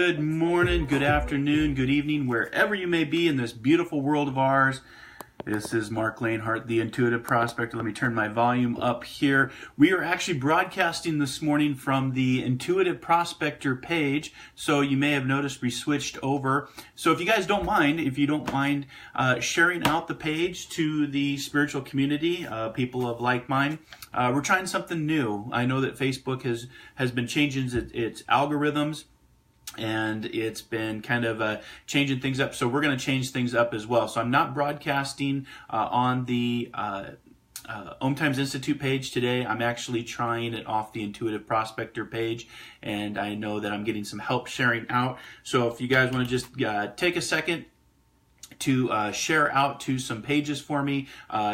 Good morning, good afternoon, good evening, wherever you may be in this beautiful world of ours. This is Marc Lainhart, the Intuitive Prospector. Let me turn my volume up here. We are actually broadcasting this morning from the Intuitive Prospector page, so you may have noticed we switched over. So if you guys don't mind, sharing out the page to the spiritual community, people of like mind, we're trying something new. I know that Facebook has been changing its algorithms, and it's been kind of changing things up, so we're going to change things up as well. So I'm not broadcasting on the Om Times Institute page today. I'm actually trying it off the Intuitive Prospector page, and I know that I'm getting some help sharing out. So if you guys want to just take a second to share out to some pages for me,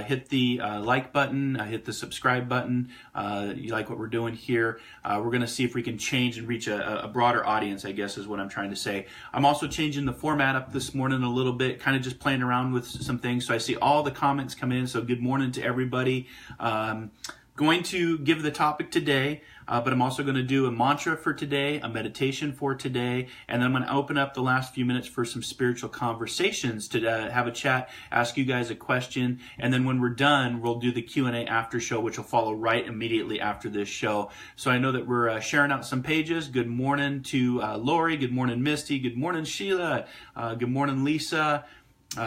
hit the like button, hit the subscribe button. You like what we're doing here. We're going to see if we can change and reach a broader audience, I guess is what I'm trying to say. I'm also changing the format up this morning a little bit, kind of just playing around with some things. So I see all the comments come in, so good morning to everybody. Going to give the topic today, but I'm also going to do a mantra for today, a meditation for today, and then I'm going to open up the last few minutes for some spiritual conversations to have a chat, ask you guys a question, and then when we're done, we'll do the Q&A after show, which will follow right immediately after this show. So I know that we're sharing out some pages. Good morning to Lori, good morning Misty, good morning Sheila, good morning Lisa.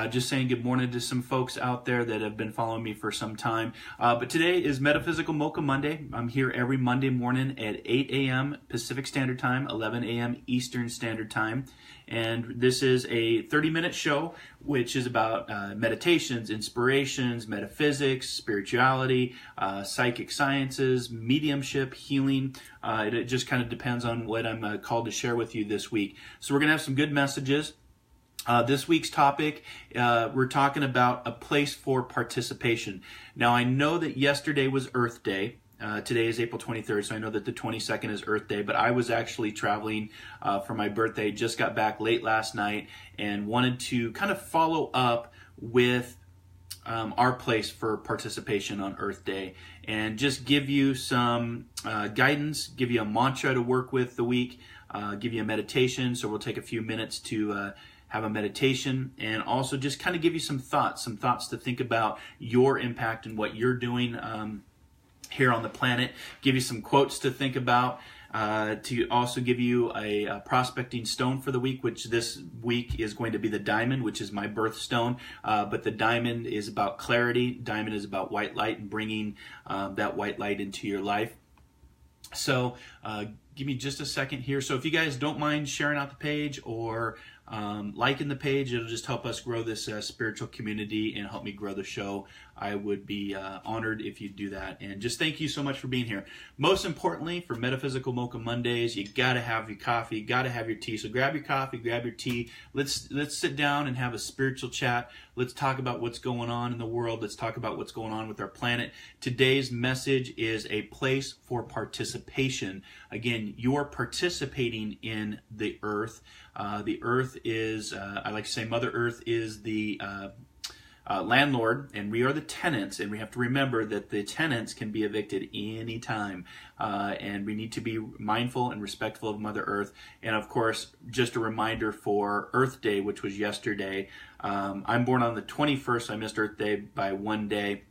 Just saying good morning to some folks out there that have been following me for some time. But today is Metaphysical Mocha Monday. I'm here every Monday morning at 8 a.m. Pacific Standard Time, 11 a.m. Eastern Standard Time. And this is a 30-minute show, which is about meditations, inspirations, metaphysics, spirituality, psychic sciences, mediumship, healing. It just kind of depends on what I'm called to share with you this week. So we're going to have some good messages. This week's topic, we're talking about a place for participation. Now, I know that yesterday was Earth Day. Today is April 23rd, so I know that the 22nd is Earth Day, but I was actually traveling for my birthday, just got back late last night, and wanted to kind of follow up with our place for participation on Earth Day, and just give you some guidance, give you a mantra to work with the week, give you a meditation, so we'll take a few minutes to have a meditation, and also just kind of give you some thoughts to think about your impact and what you're doing here on the planet. Give you some quotes to think about, to also give you a prospecting stone for the week, which this week is going to be the diamond, which is my birthstone. But the diamond is about clarity. Diamond is about white light and bringing that white light into your life. So give me just a second here. So if you guys don't mind sharing out the page or liking the page, it'll just help us grow this spiritual community and help me grow the show. I would be honored if you do that. And just thank you so much for being here. Most importantly, for Metaphysical Mocha Mondays, you gotta have your coffee, gotta have your tea. So grab your coffee, grab your tea. Let's sit down and have a spiritual chat. Let's talk about what's going on in the world. Let's talk about what's going on with our planet. Today's message is a place for participation. Again, you're participating in the earth. The earth is, I like to say, Mother Earth is the landlord, and we are the tenants, and we have to remember that the tenants can be evicted anytime, and we need to be mindful and respectful of Mother Earth. And of course, just a reminder for Earth Day, which was yesterday. I'm born on the 21st, so I missed Earth Day by one day,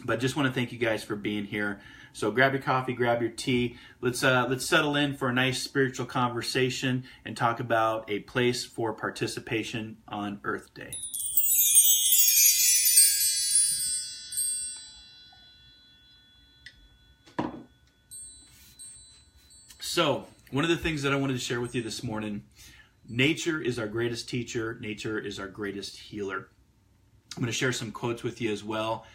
but just want to thank you guys for being here. So grab your coffee, grab your tea. Let's settle in for a nice spiritual conversation and talk about a place for participation on Earth Day. So, one of the things that I wanted to share with you this morning, nature is our greatest teacher, nature is our greatest healer. I'm going to share some quotes with you as well.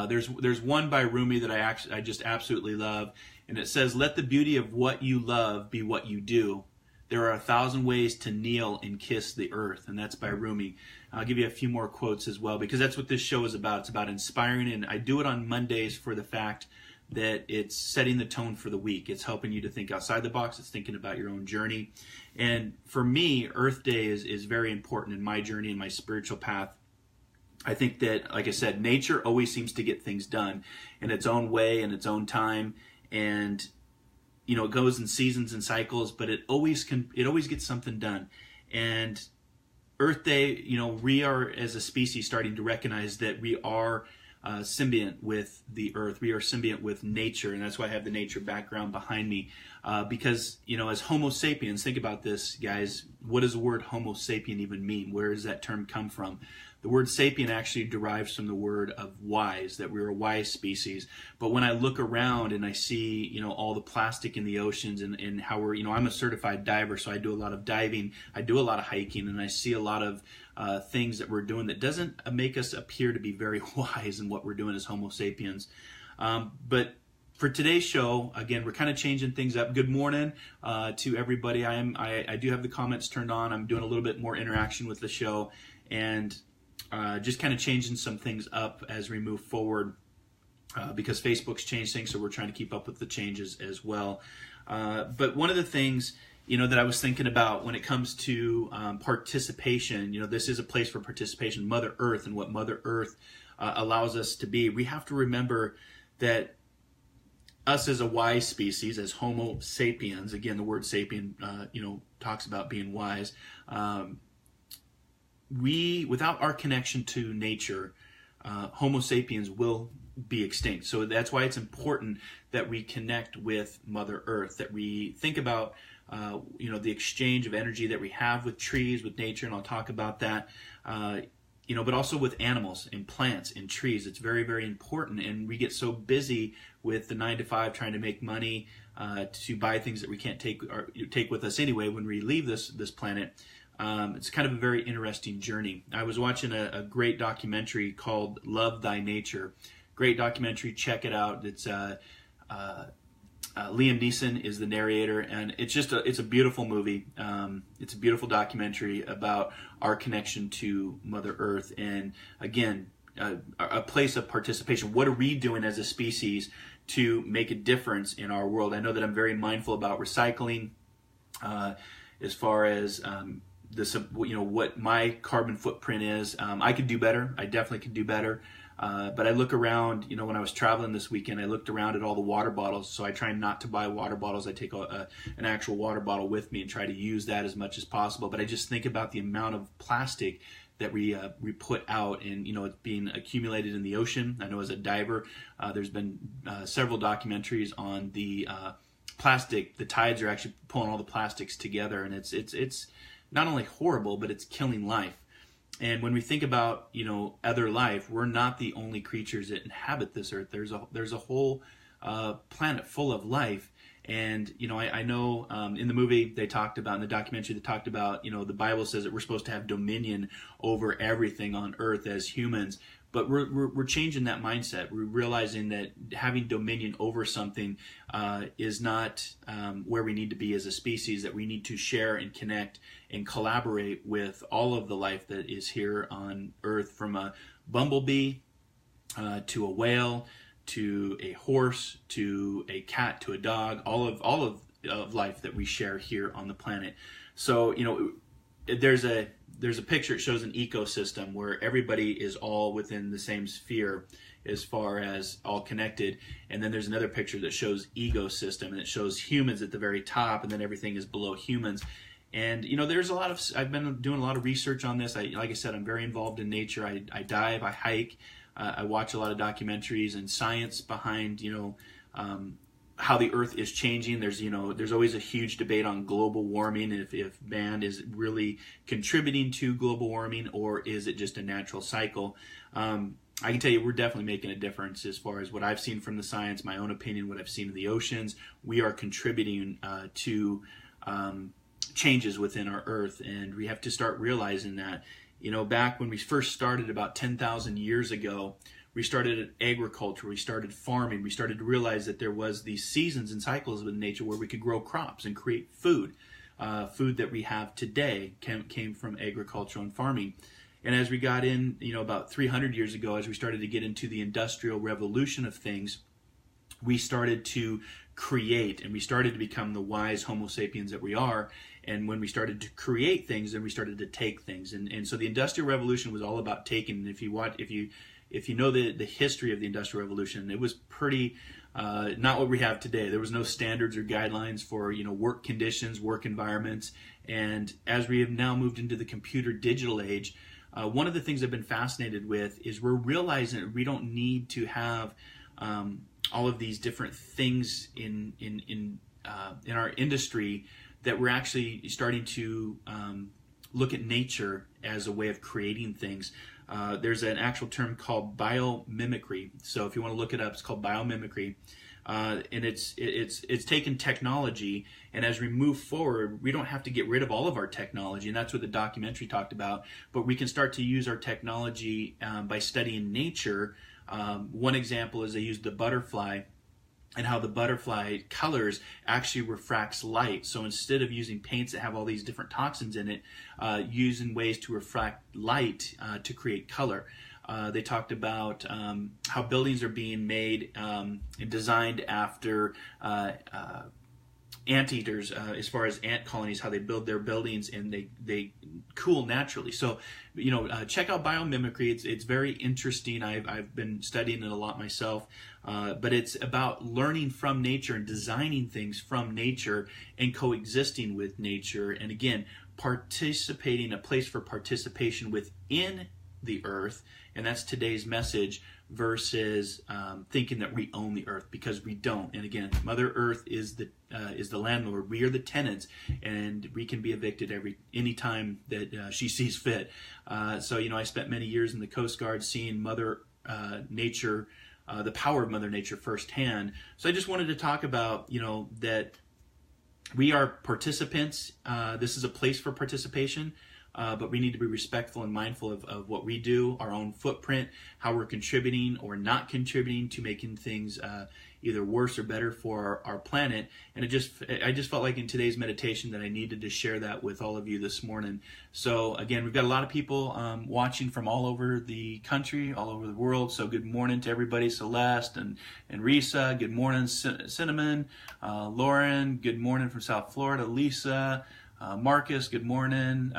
There's one by Rumi that I just absolutely love, and it says, "Let the beauty of what you love be what you do. There are 1,000 ways to kneel and kiss the earth," and that's by Rumi. I'll give you a few more quotes as well, because that's what this show is about. It's about inspiring, and I do it on Mondays for the fact that it's setting the tone for the week. It's helping you to think outside the box. It's thinking about your own journey. And for me, Earth Day is very important in my journey and my spiritual path. I think that, like I said, nature always seems to get things done in its own way, in its own time. And it goes in seasons and cycles, but it always gets something done. And Earth Day, we are as a species starting to recognize that we are symbiont with the earth. We are symbiont with nature, and that's why I have the nature background behind me. Because, as Homo sapiens, think about this, guys. What does the word Homo sapien even mean? Where does that term come from? The word sapien actually derives from the word of wise, that we're a wise species. But when I look around and I see, all the plastic in the oceans and how we're, I'm a certified diver, so I do a lot of diving, I do a lot of hiking, and I see a lot of things that we're doing that doesn't make us appear to be very wise in what we're doing as Homo sapiens. But for today's show, again, we're kind of changing things up. Good morning to everybody. I do have the comments turned on. I'm doing a little bit more interaction with the show, and just kind of changing some things up as we move forward because Facebook's changed things, so we're trying to keep up with the changes as well. But one of the things that I was thinking about when it comes to participation, this is a place for participation, Mother Earth, and what Mother Earth allows us to be. We have to remember that us as a wise species, as Homo sapiens, again, the word sapien, talks about being wise. Without our connection to nature, Homo sapiens will be extinct. So that's why it's important that we connect with Mother Earth, that we think about the exchange of energy that we have with trees, with nature, and I'll talk about that, but also with animals and plants and trees. It's very, very important, and we get so busy with the 9-to-5 trying to make money to buy things that we can't take with us anyway when we leave this planet. It's kind of a very interesting journey. I was watching a great documentary called Love Thy Nature. Great documentary, check it out. It's Liam Neeson is the narrator, and it's a beautiful movie. It's a beautiful documentary about our connection to Mother Earth, and again, a place of participation. What are we doing as a species to make a difference in our world? I know that I'm very mindful about recycling, as far as what my carbon footprint is. I could do better. I definitely could do better. But I look around, when I was traveling this weekend, I looked around at all the water bottles. So I try not to buy water bottles. I take an actual water bottle with me and try to use that as much as possible. But I just think about the amount of plastic that we put out, and it's being accumulated in the ocean. I know as a diver, there's been several documentaries on the plastic. The tides are actually pulling all the plastics together, and it's not only horrible, but it's killing life. And when we think about, other life, we're not the only creatures that inhabit this earth. There's a whole planet full of life. And, I know in the movie they talked about, in the documentary they talked about, the Bible says that we're supposed to have dominion over everything on earth as humans. But we're changing that mindset. We're realizing that having dominion over something is not where we need to be as a species, that we need to share and connect and collaborate with all of the life that is here on Earth, from a bumblebee to a whale, to a horse, to a cat, to a dog, all of life that we share here on the planet. So, there's a picture, it shows an ecosystem where everybody is all within the same sphere as far as all connected. And then there's another picture that shows ecosystem, and it shows humans at the very top, and then everything is below humans. And, there's I've been doing a lot of research on this. Like I said, I'm very involved in nature. I dive, I hike, I watch a lot of documentaries and science behind, how the earth is changing. There's always a huge debate on global warming, if man is really contributing to global warming, or is it just a natural cycle. I can tell you we're definitely making a difference as far as what I've seen from the science, my own opinion, what I've seen in the oceans. We are contributing to changes within our earth, and we have to start realizing that. Back when we first started about 10,000 years ago, we started agriculture, we started farming, we started to realize that there was these seasons and cycles with nature where we could grow crops and create food. Food that we have today came from agriculture and farming. And as we got in, about 300 years ago, as we started to get into the industrial revolution of things, we started to create, and we started to become the wise Homo sapiens that we are. And when we started to create things, then we started to take things. And so the Industrial Revolution was all about taking. And if you know the history of the Industrial Revolution, it was pretty not what we have today. There was no standards or guidelines for work conditions, work environments, and as we have now moved into the computer digital age, one of the things I've been fascinated with is we're realizing that we don't need to have all of these different things in our industry, that we're actually starting to look at nature as a way of creating things. There's an actual term called biomimicry. So if you want to look it up, it's called biomimicry. And it's taken technology, and as we move forward, we don't have to get rid of all of our technology, and that's what the documentary talked about. But we can start to use our technology by studying nature. One example is they used the butterfly, and how the butterfly colors actually refracts light. So instead of using paints that have all these different toxins in it, using ways to refract light to create color. They talked about how buildings are being made and designed after anteaters, as far as ant colonies, how they build their buildings, and they cool naturally. So, check out biomimicry. It's very interesting. I've been studying it a lot myself, but it's about learning from nature and designing things from nature and coexisting with nature. And again, participating, a place for participation within the earth, and that's today's message, versus thinking that we own the earth, because we don't. And again, Mother Earth is the landlord. We are the tenants, and we can be evicted any time that she sees fit. So I spent many years in the Coast Guard seeing Mother Nature, the power of Mother Nature firsthand. So I just wanted to talk about that we are participants. This is a place for participation. But we need to be respectful and mindful of what we do, our own footprint, how we're contributing or not contributing to making things either worse or better for our planet. And I just felt like in today's meditation that I needed to share that with all of you this morning. So again, we've got a lot of people watching from all over the country, all over the world. So good morning to everybody, Celeste and Risa. Good morning, Cinnamon. Lauren, good morning from South Florida. Lisa. Marcus, good morning.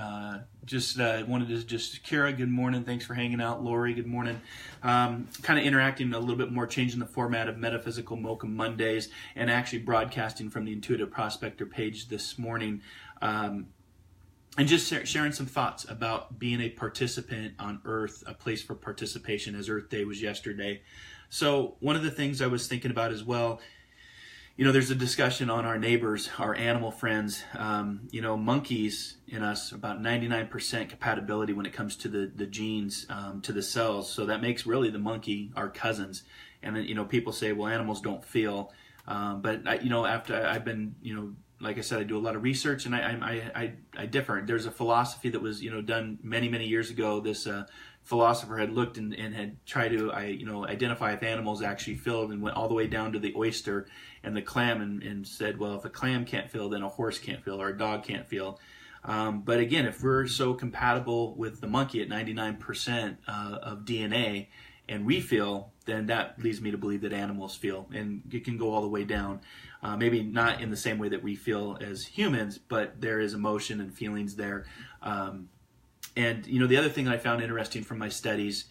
Kira, good morning. Thanks for hanging out. Lori, good morning. Kind of interacting a little bit more, changing the format of Metaphysical Mocha Mondays, and actually broadcasting from the Intuitive Prospector page this morning. And just sharing some thoughts about being a participant on Earth, a place for participation, as Earth Day was yesterday. So one of the things I was thinking about as well, there's a discussion on our neighbors, our animal friends. Monkeys in us, about 99% compatibility when it comes to the genes, to the cells. So that makes really the monkey our cousins. And then, people say, well, animals don't feel. But after I've been, like I said, I do a lot of research, and I differ. There's a philosophy that was, done many, many years ago. This philosopher had looked and had tried to, identify if animals actually feel, and went all the way down to the oyster and the clam, and said, well, if a clam can't feel, then a horse can't feel, or a dog can't feel. But again, if we're so compatible with the monkey at 99% of DNA, and we feel, then that leads me to believe that animals feel, and it can go all the way down. Maybe not in the same way that we feel as humans, but there is emotion and feelings there. And the other thing that I found interesting from my studies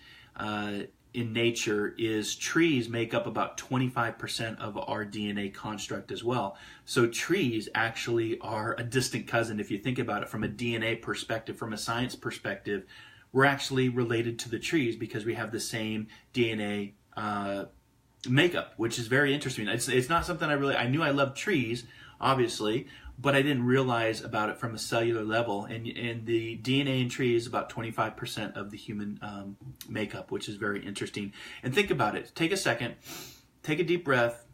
in nature is trees make up about 25% of our DNA construct as well. So trees actually are a distant cousin. If you think about it from a DNA perspective, from a science perspective, we're actually related to the trees because we have the same DNA makeup, which is very interesting. It's not something I knew I loved trees, obviously, but I didn't realize about it from a cellular level. And the DNA in trees is about 25% of the human makeup, which is very interesting. And think about it. Take a second, take a deep breath,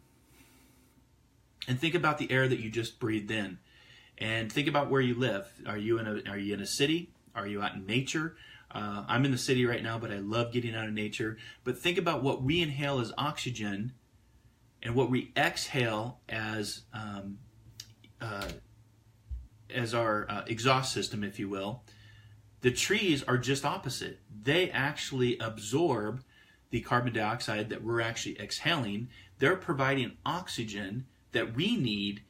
and think about the air that you just breathed in. And think about where you live. Are you in a city? Are you out in nature? I'm in the city right now, but I love getting out of nature. But think about what we inhale as oxygen and what we exhale as our exhaust system, if you will. The trees are just opposite. They actually absorb the carbon dioxide that we're actually exhaling. They're providing oxygen that we need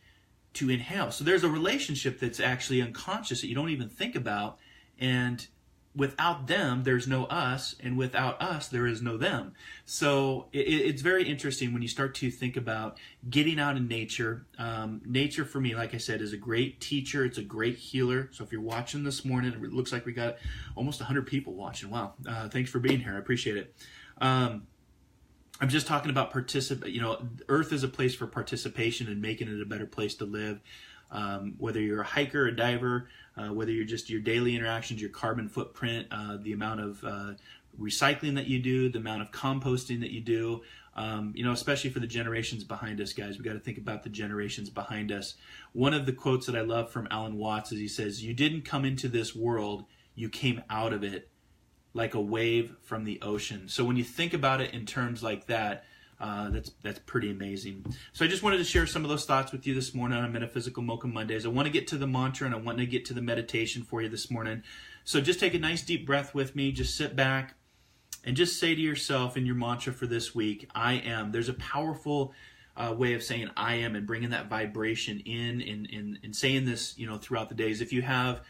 to inhale. So there's a relationship that's actually unconscious that you don't even think about. And without them, there's no us, and without us, there is no them. So it's very interesting when you start to think about getting out in nature. Nature, for me, like I said, is a great teacher. It's a great healer. So if you're watching this morning, it looks like we got almost 100 people watching. Wow. Thanks for being here. I appreciate it. I'm just talking about Earth is a place for participation and making it a better place to live. Whether you're a hiker, a diver, whether you're just your daily interactions, your carbon footprint, the amount of recycling that you do, the amount of composting that you do, especially for the generations behind us, guys. We got to think about the generations behind us. One of the quotes that I love from Alan Watts is he says, "You didn't come into this world, you came out of it like a wave from the ocean." So when you think about it in terms like that, that's pretty amazing. So I just wanted to share some of those thoughts with you this morning on Metaphysical Mocha Mondays. I want to get to the mantra and I want to get to the meditation for you this morning. So just take a nice deep breath with me. Just sit back and just say to yourself in your mantra for this week, I am. There's a powerful way of saying I am and bringing that vibration in and saying this, throughout the days. If you have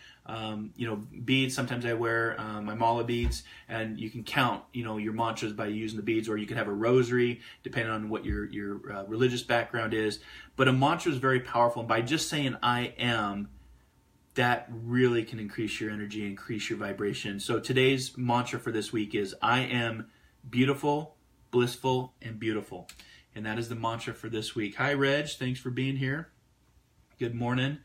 beads, sometimes I wear my mala beads, and you can count, your mantras by using the beads, or you could have a rosary, depending on what your religious background is. But a mantra is very powerful, and by just saying I am, that really can increase your energy, increase your vibration. So today's mantra for this week is I am beautiful, blissful, and beautiful. And that is the mantra for this week. Hi, Reg. Thanks for being here. Good morning.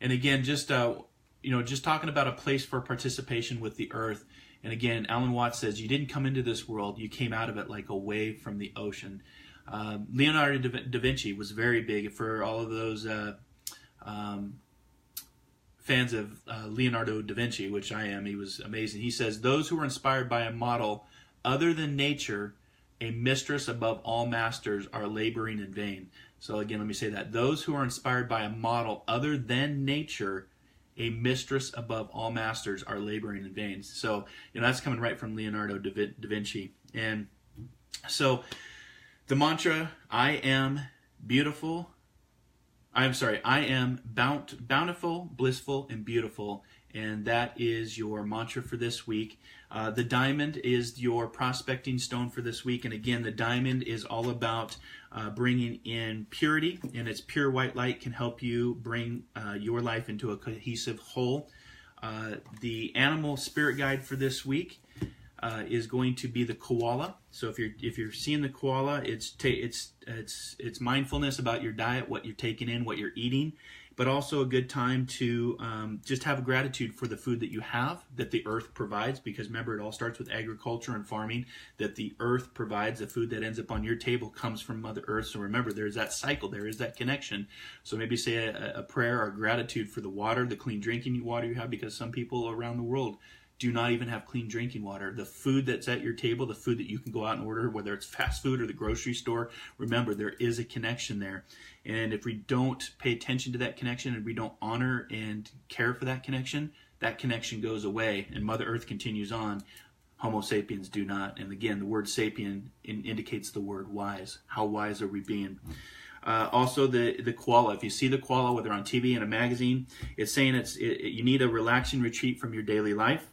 And again, just talking about a place for participation with the earth. And again, Alan Watts says, you didn't come into this world, you came out of it like a wave from the ocean. Leonardo da Vinci was very big. For all of those fans of Leonardo da Vinci, which I am, he was amazing. He says, those who are inspired by a model other than nature, a mistress above all masters, are laboring in vain. So again, let me say that. Those who are inspired by a model other than nature, a mistress above all masters, are laboring in vain. So, that's coming right from Leonardo da Vinci. And so the mantra, I am beautiful. I am bountiful, blissful, and beautiful. And that is your mantra for this week. The diamond is your prospecting stone for this week. And again, the diamond is all about bringing in purity, and its pure white light can help you bring your life into a cohesive whole. The animal spirit guide for this week is going to be the koala. So if you're seeing the koala, it's mindfulness about your diet, what you're taking in, what you're eating, but also a good time to just have gratitude for the food that you have, that the earth provides, because remember, it all starts with agriculture and farming, that the earth provides. The food that ends up on your table comes from Mother Earth. So remember, there's that cycle, there is that connection. So maybe say a prayer or gratitude for the water, the clean drinking water you have, because some people around the world do not even have clean drinking water. The food that's at your table, the food that you can go out and order, whether it's fast food or the grocery store, remember, there is a connection there. And if we don't pay attention to that connection, and we don't honor and care for that connection goes away, and Mother Earth continues on. Homo sapiens do not. And again, the word sapien indicates the word wise. How wise are we being? Also, the koala. If you see the koala, whether on TV in a magazine, it's saying you need a relaxing retreat from your daily life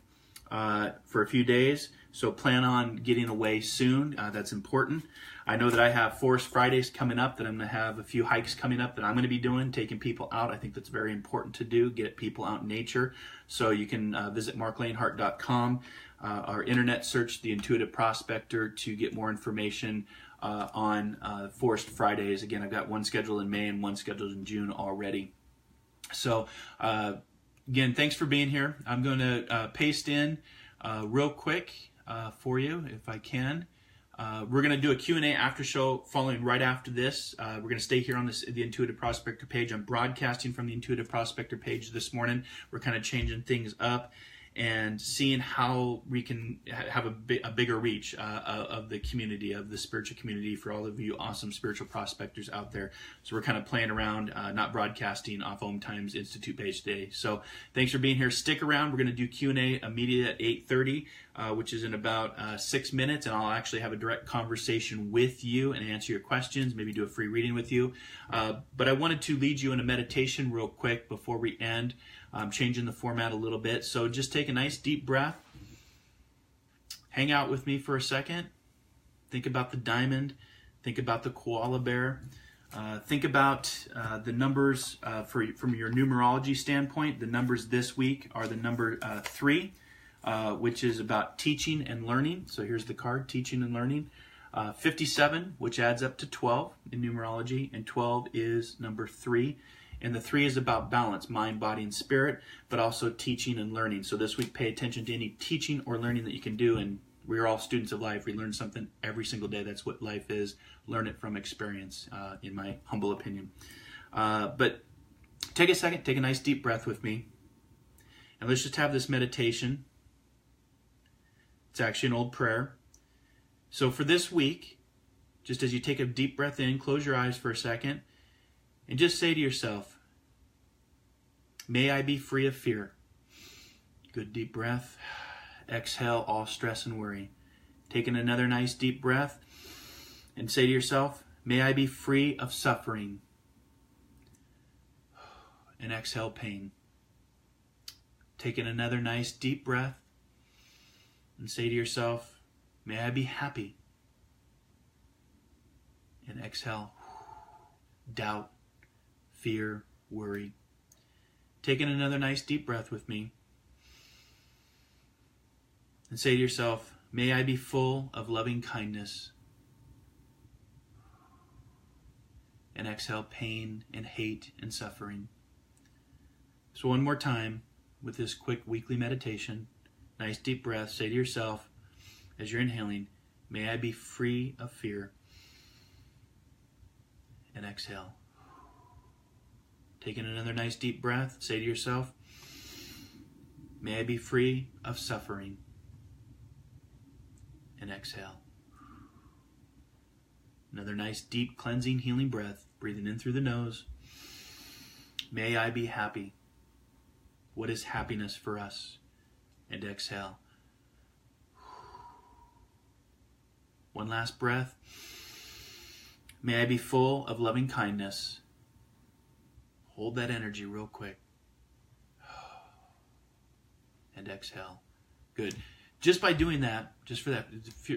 for a few days. So plan on getting away soon. That's important. I know that I have Forest Fridays coming up, that I'm going to have a few hikes coming up that I'm going to be doing, taking people out. I think that's very important to do, get people out in nature. So you can visit marclainhart.com or internet search the Intuitive Prospector to get more information on Forest Fridays. Again, I've got one scheduled in May and one scheduled in June already. So again, thanks for being here. I'm going to paste in real quick for you, if I can. We're going to do a Q&A after show following right after this. We're going to stay here on the Intuitive Prospector page. I'm broadcasting from the Intuitive Prospector page this morning. We're kind of changing things up and seeing how we can have a bigger reach of the community, of the spiritual community, for all of you awesome spiritual prospectors out there. So we're kind of playing around, not broadcasting off Om Times Institute page today. So thanks for being here. Stick around. We're going to do Q&A immediately at 8:30, which is in about 6 minutes, and I'll actually have a direct conversation with you and answer your questions, maybe do a free reading with you. But I wanted to lead you in a meditation real quick before we end. I'm changing the format a little bit. So just take a nice deep breath. hang out with me for a second. Think about the diamond. Think about the koala bear. Think about the numbers from your numerology standpoint. The numbers this week are the number 3, which is about teaching and learning. So here's the card, teaching and learning. 57, which adds up to 12 in numerology, and 12 is number 3. And the 3 is about balance, mind, body, and spirit, but also teaching and learning. So this week, pay attention to any teaching or learning that you can do. And we're all students of life. We learn something every single day. That's what life is. Learn it from experience, in my humble opinion. But take a second, take a nice deep breath with me. And let's just have this meditation. It's actually an old prayer. So for this week, just as you take a deep breath in, close your eyes for a second, and just say to yourself, may I be free of fear. Good deep breath. Exhale all stress and worry. Taking another nice deep breath, and say to yourself, may I be free of suffering. And exhale pain. Taking another nice deep breath, and say to yourself, may I be happy. And exhale doubt, fear, worry. Taking another nice deep breath with me. And say to yourself, may I be full of loving kindness. And exhale pain and hate and suffering. So one more time with this quick weekly meditation. Nice deep breath. Say to yourself as you're inhaling, may I be free of fear. And exhale. Taking another nice deep breath. Say to yourself, may I be free of suffering. And exhale. Another nice deep cleansing healing breath. Breathing in through the nose. May I be happy. What is happiness for us? And exhale. One last breath. May I be full of loving kindness. Hold that energy real quick. And exhale. Good. Just by doing that, just for that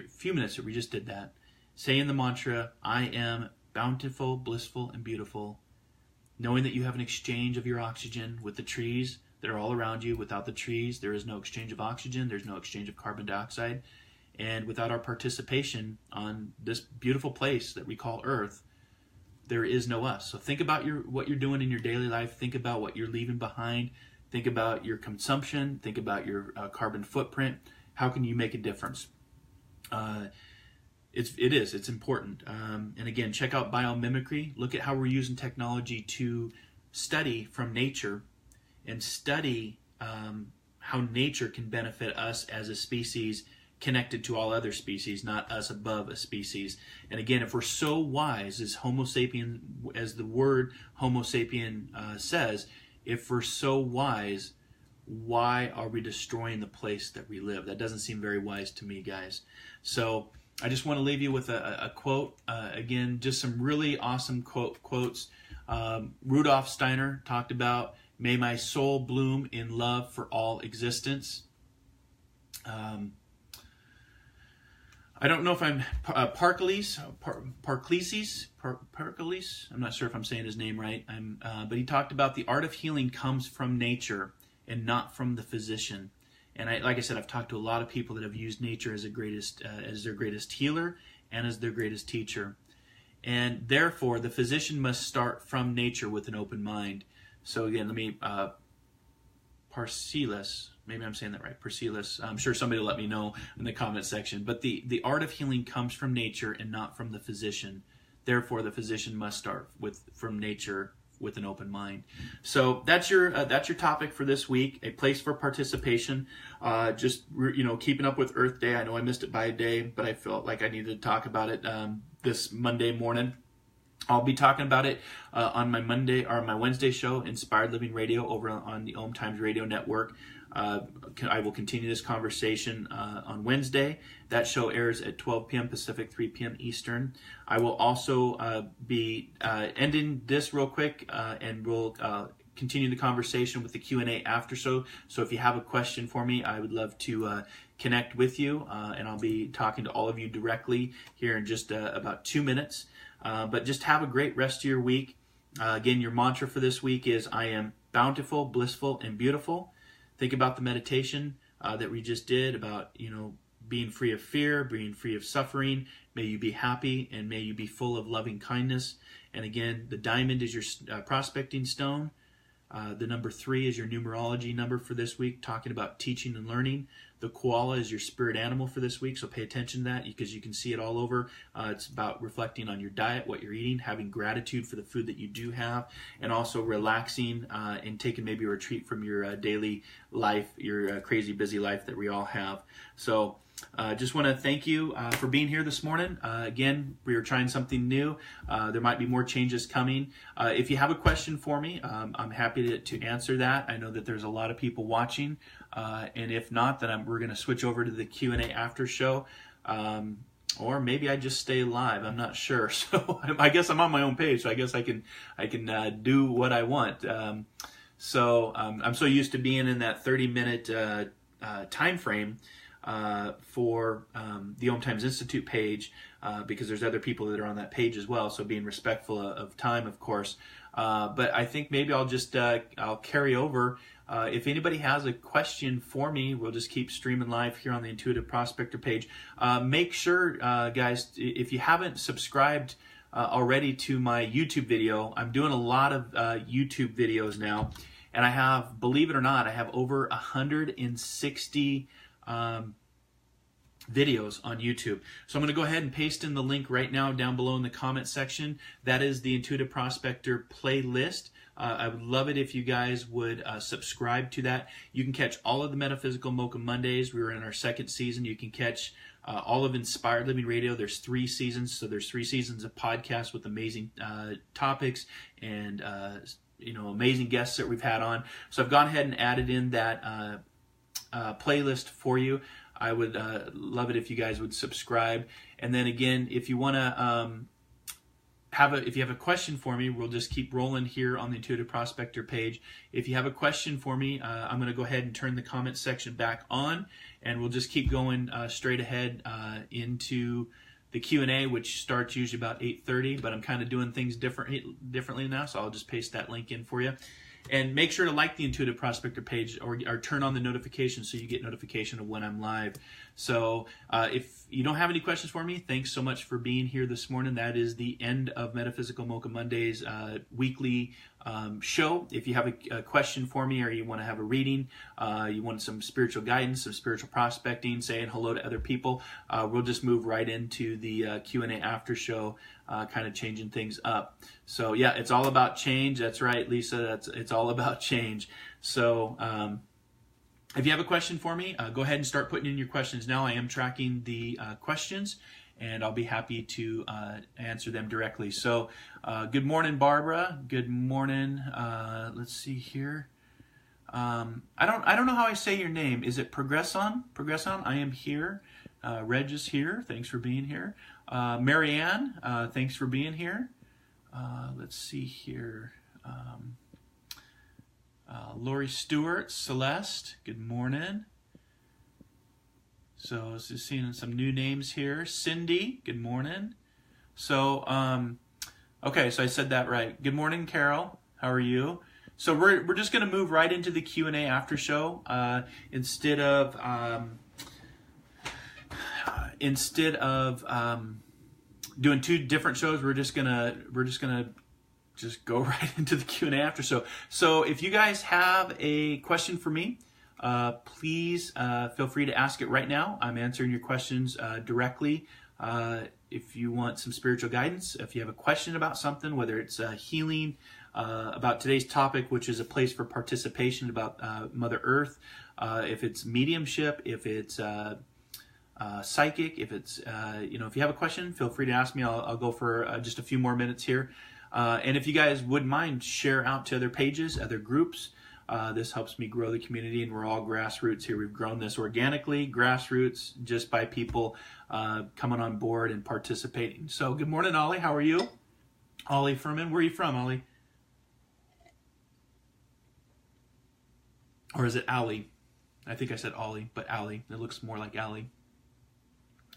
few minutes that we just did that, saying the mantra, I am bountiful, blissful, and beautiful, knowing that you have an exchange of your oxygen with the trees that are all around you. Without the trees, there is no exchange of oxygen, there's no exchange of carbon dioxide, and without our participation on this beautiful place that we call Earth, there is no us. So think about what you're doing in your daily life, think about what you're leaving behind, think about your consumption, think about your carbon footprint. How can you make a difference? It's important. And again, check out biomimicry. Look at how we're using technology to study from nature and study how nature can benefit us as a species connected to all other species, not us above a species. And again, if we're so wise as Homo sapien, as the word Homo sapien says, if we're so wise, why are we destroying the place that we live? That doesn't seem very wise to me, guys. So I just want to leave you with a quote. Again, just some really awesome quotes. Rudolf Steiner talked about, may my soul bloom in love for all existence. I don't know if I'm Parkleys. I'm not sure if I'm saying his name right. But he talked about the art of healing comes from nature and not from the physician. And like I said, I've talked to a lot of people that have used nature as their greatest healer and as their greatest teacher. And therefore, the physician must start from nature with an open mind. So again, let me Paracelsus. Maybe I'm saying that right. Paracelsus. I'm sure somebody will let me know in the comment section. But the art of healing comes from nature and not from the physician. Therefore, the physician must start from nature with an open mind. So that's your topic for this week. A place for participation. Just keeping up with Earth Day. I know I missed it by a day, but I felt like I needed to talk about it this Monday morning. I'll be talking about it on my Wednesday show, Inspired Living Radio, over on the Om Times Radio Network. I will continue this conversation on Wednesday. That show airs at 12 p.m. Pacific, 3 p.m. Eastern. I will also be ending this real quick, and we'll continue the conversation with the Q&A after so if you have a question for me, I would love to connect with you, and I'll be talking to all of you directly here in just about 2 minutes. But just have a great rest of your week. Again, your mantra for this week is, I am bountiful, blissful, and beautiful. Think about the meditation that we just did about, being free of fear, being free of suffering. May you be happy, and may you be full of loving kindness. And again, the diamond is your prospecting stone. The number 3 is your numerology number for this week, talking about teaching and learning. The koala is your spirit animal for this week, so pay attention to that because you can see it all over. It's about reflecting on your diet, what you're eating, having gratitude for the food that you do have, and also relaxing and taking maybe a retreat from your daily life, your crazy busy life that we all have. So just want to thank you for being here this morning. Again, we are trying something new. There might be more changes coming. If you have a question for me, I'm happy to answer that. I know that there's a lot of people watching, and if not, then we're going to switch over to the Q&A after show, or maybe I just stay live. I'm not sure. So I guess I'm on my own page, so I guess I can do what I want. I'm so used to being in that 30-minute time frame for the Om Times Institute page, because there's other people that are on that page as well, so being respectful of time, of course. But I think maybe I'll just I'll carry over. If anybody has a question for me, we'll just keep streaming live here on the Intuitive Prospector page. Make sure, guys, if you haven't subscribed already to my YouTube video, I'm doing a lot of YouTube videos now, and I have, believe it or not, I have over 160 videos on YouTube. So I'm going to go ahead and paste in the link right now down below in the comment section. That is the Intuitive Prospector playlist. I would love it if you guys would subscribe to that. You can catch all of the Metaphysical Mocha Mondays. We were in our 2nd season. You can catch all of Inspired Living Radio. There's 3 seasons, so there's 3 seasons of podcasts with amazing topics and amazing guests that we've had on. So I've gone ahead and added in that playlist for you. I would love it if you guys would subscribe. And then again, if you want to if you have a question for me, we'll just keep rolling here on the Intuitive Prospector page. If you have a question for me, I'm going to go ahead and turn the comment section back on, and we'll just keep going straight ahead into the Q&A, which starts usually about 8:30, but I'm kind of doing things differently now, so I'll just paste that link in for you. And make sure to like the Intuitive Prospector page or turn on the notifications so you get notification of when I'm live. So if you don't have any questions for me, thanks so much for being here this morning. That is the end of Metaphysical Mocha Mondays weekly show. If you have a question for me or you want to have a reading, you want some spiritual guidance, some spiritual prospecting, saying hello to other people, we'll just move right into the Q&A after show, kind of changing things up. So yeah, it's all about change. That's right, Lisa. It's all about change. So if you have a question for me, go ahead and start putting in your questions now. I am tracking the questions, and I'll be happy to answer them directly. So good morning, Barbara. Good morning. Let's see here. I don't know how I say your name. Is it Progresson? Progresson, I am here. Reg is here. Thanks for being here. Marianne, thanks for being here. Let's see here. Lori Stewart, Celeste, good morning. So just seeing some new names here. Cindy, good morning. So, okay, so I said that right. Good morning, Carol. How are you? So we're just going to move right into the Q&A after show. Instead of doing 2 different shows, we're just gonna go right into the Q&A after show. So if you guys have a question for me, please feel free to ask it right now. I'm answering your questions directly. If you want some spiritual guidance, if you have a question about something, whether it's healing, about today's topic, which is a place for participation about Mother Earth, if it's mediumship, if it's psychic, if it's if you have a question, feel free to ask me. I'll go for just a few more minutes here. And if you guys wouldn't mind, share out to other pages, other groups. This helps me grow the community, and we're all grassroots here. We've grown this organically, grassroots, just by people coming on board and participating. So good morning, Ollie. How are you? Ollie Furman. Where are you from, Ollie? Or is it Ali? I think I said Ollie, but Ali. It looks more like Ali.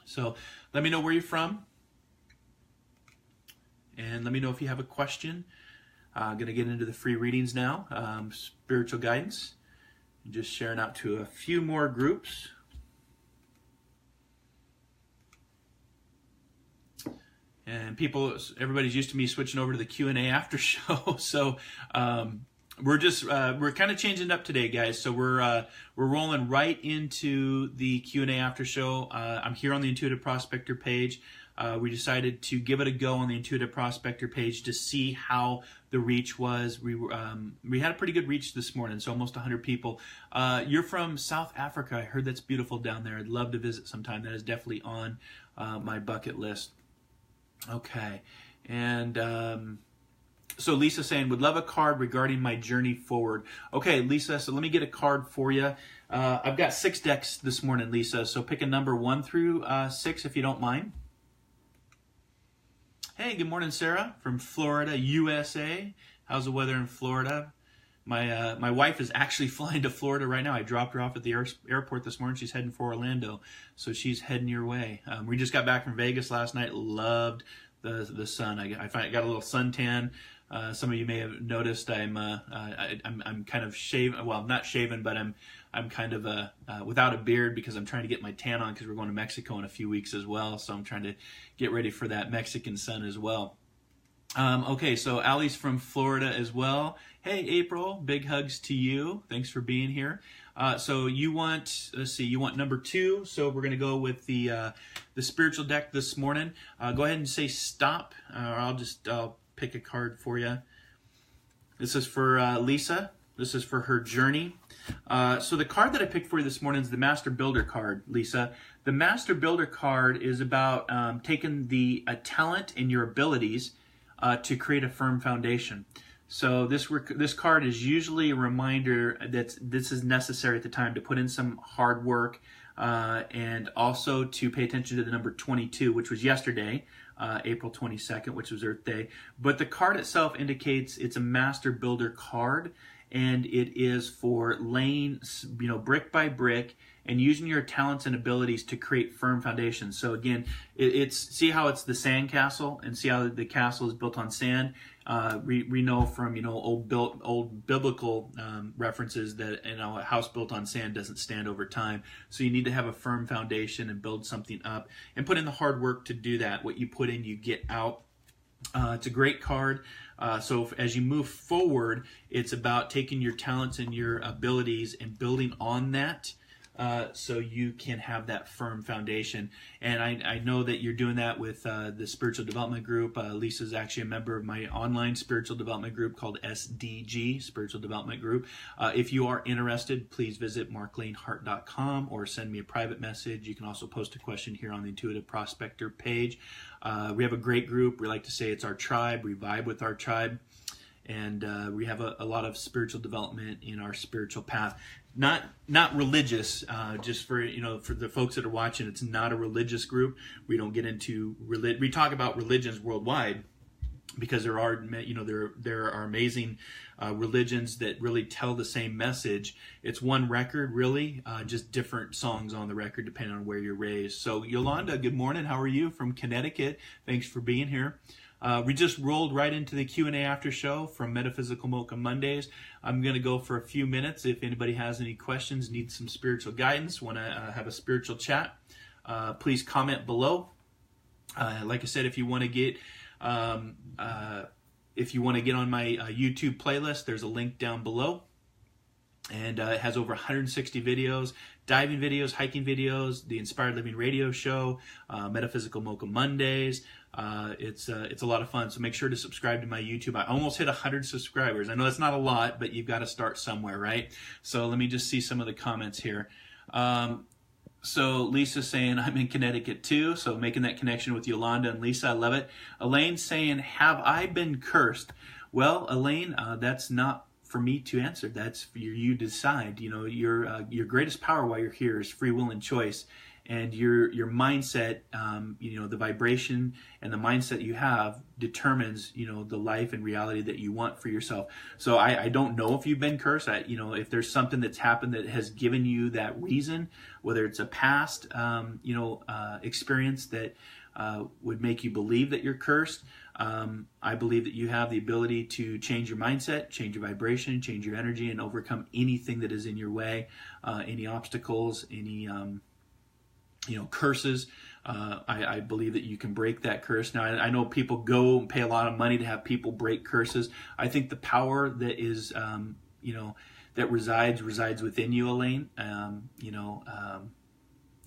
So let me know where you're from. And let me know if you have a question. I'm going to get into the free readings now. Spiritual guidance. Just sharing out to a few more groups. And everybody's used to me switching over to the Q&A after show. So we're kind of changing it up today, guys. So we're rolling right into the Q&A after show. I'm here on the Intuitive Prospector page. We decided to give it a go on the Intuitive Prospector page to see how the reach was. We had a pretty good reach this morning, so almost 100 people. You're from South Africa. I heard that's beautiful down there. I'd love to visit sometime. That is definitely on my bucket list. Okay, and so Lisa saying, would love a card regarding my journey forward. Okay, Lisa, so let me get a card for you. I've got 6 decks this morning, Lisa, so pick a number 1 through 6 if you don't mind. Hey, good morning, Sarah from Florida, USA. How's the weather in Florida? My wife is actually flying to Florida right now. I dropped her off at the airport this morning. She's heading for Orlando, so she's heading your way. We just got back from Vegas last night. Loved the sun. I got a little suntan. Some of you may have noticed I'm kind of shaven. Well, not shaven, but I'm kind of without a beard because I'm trying to get my tan on because we're going to Mexico in a few weeks as well. So I'm trying to get ready for that Mexican sun as well. Okay, so Allie's from Florida as well. Hey, April, big hugs to you. Thanks for being here. So you want, you want number 2. So we're going to go with the spiritual deck this morning. Go ahead and say stop, or I'll pick a card for you. This is for Lisa. This is for her journey. So the card that I picked for you this morning is the Master Builder card, Lisa. The Master Builder card is about taking the talent and your abilities to create a firm foundation. So this card is usually a reminder that this is necessary at the time to put in some hard work and also to pay attention to the number 22, which was yesterday, April 22nd, which was Earth Day. But the card itself indicates it's a Master Builder card, and it is for laying, brick by brick and using your talents and abilities to create firm foundations. So again, see how it's the sand castle, and see how the castle is built on sand. We know from old biblical references that a house built on sand doesn't stand over time. So you need to have a firm foundation and build something up and put in the hard work to do that. What you put in, you get out. It's a great card. So as you move forward, it's about taking your talents and your abilities and building on that. So you can have that firm foundation. And I know that you're doing that with the Spiritual Development Group. Lisa's actually a member of my online spiritual development group called SDG, Spiritual Development Group. If you are interested, please visit marclainhart.com or send me a private message. You can also post a question here on the Intuitive Prospector page. We have a great group. We like to say it's our tribe. We vibe with our tribe. And we have a lot of spiritual development in our spiritual path. Not religious, just for the folks that are watching, it's not a religious group. We don't get into we talk about religions worldwide because there are amazing religions that really tell the same message. It's one record, really, just different songs on the record depending on where you're raised. So Yolanda, good morning. How are you from Connecticut? Thanks for being here. We just rolled right into the Q&A after show from Metaphysical Mocha Mondays. I'm going to go for a few minutes. If anybody has any questions, needs some spiritual guidance, want to have a spiritual chat, please comment below. Like I said, if you want to get on my YouTube playlist, there's a link down below. And it has over 160 videos, diving videos, hiking videos, the Inspired Living Radio Show, Metaphysical Mocha Mondays. It's a lot of fun, so make sure to subscribe to my YouTube. I almost hit 100 subscribers. I know that's not a lot, but you've got to start somewhere, right? So let me just see some of the comments here. So Lisa's saying, I'm in Connecticut too, so making that connection with Yolanda and Lisa, I love it. Elaine's saying, have I been cursed? Well, Elaine, that's not for me to answer. That's for you to decide. Your greatest power while you're here is free will and choice. and your mindset, the vibration and the mindset you have determines, the life and reality that you want for yourself. So I don't know if you've been cursed. If there's something that's happened that has given you that reason, whether it's a past, experience that would make you believe that you're cursed. I believe that you have the ability to change your mindset, change your vibration, change your energy, and overcome anything that is in your way, any obstacles, any curses. I believe that you can break that curse. Now, I know people go and pay a lot of money to have people break curses. I think the power that is, that resides within you, Elaine.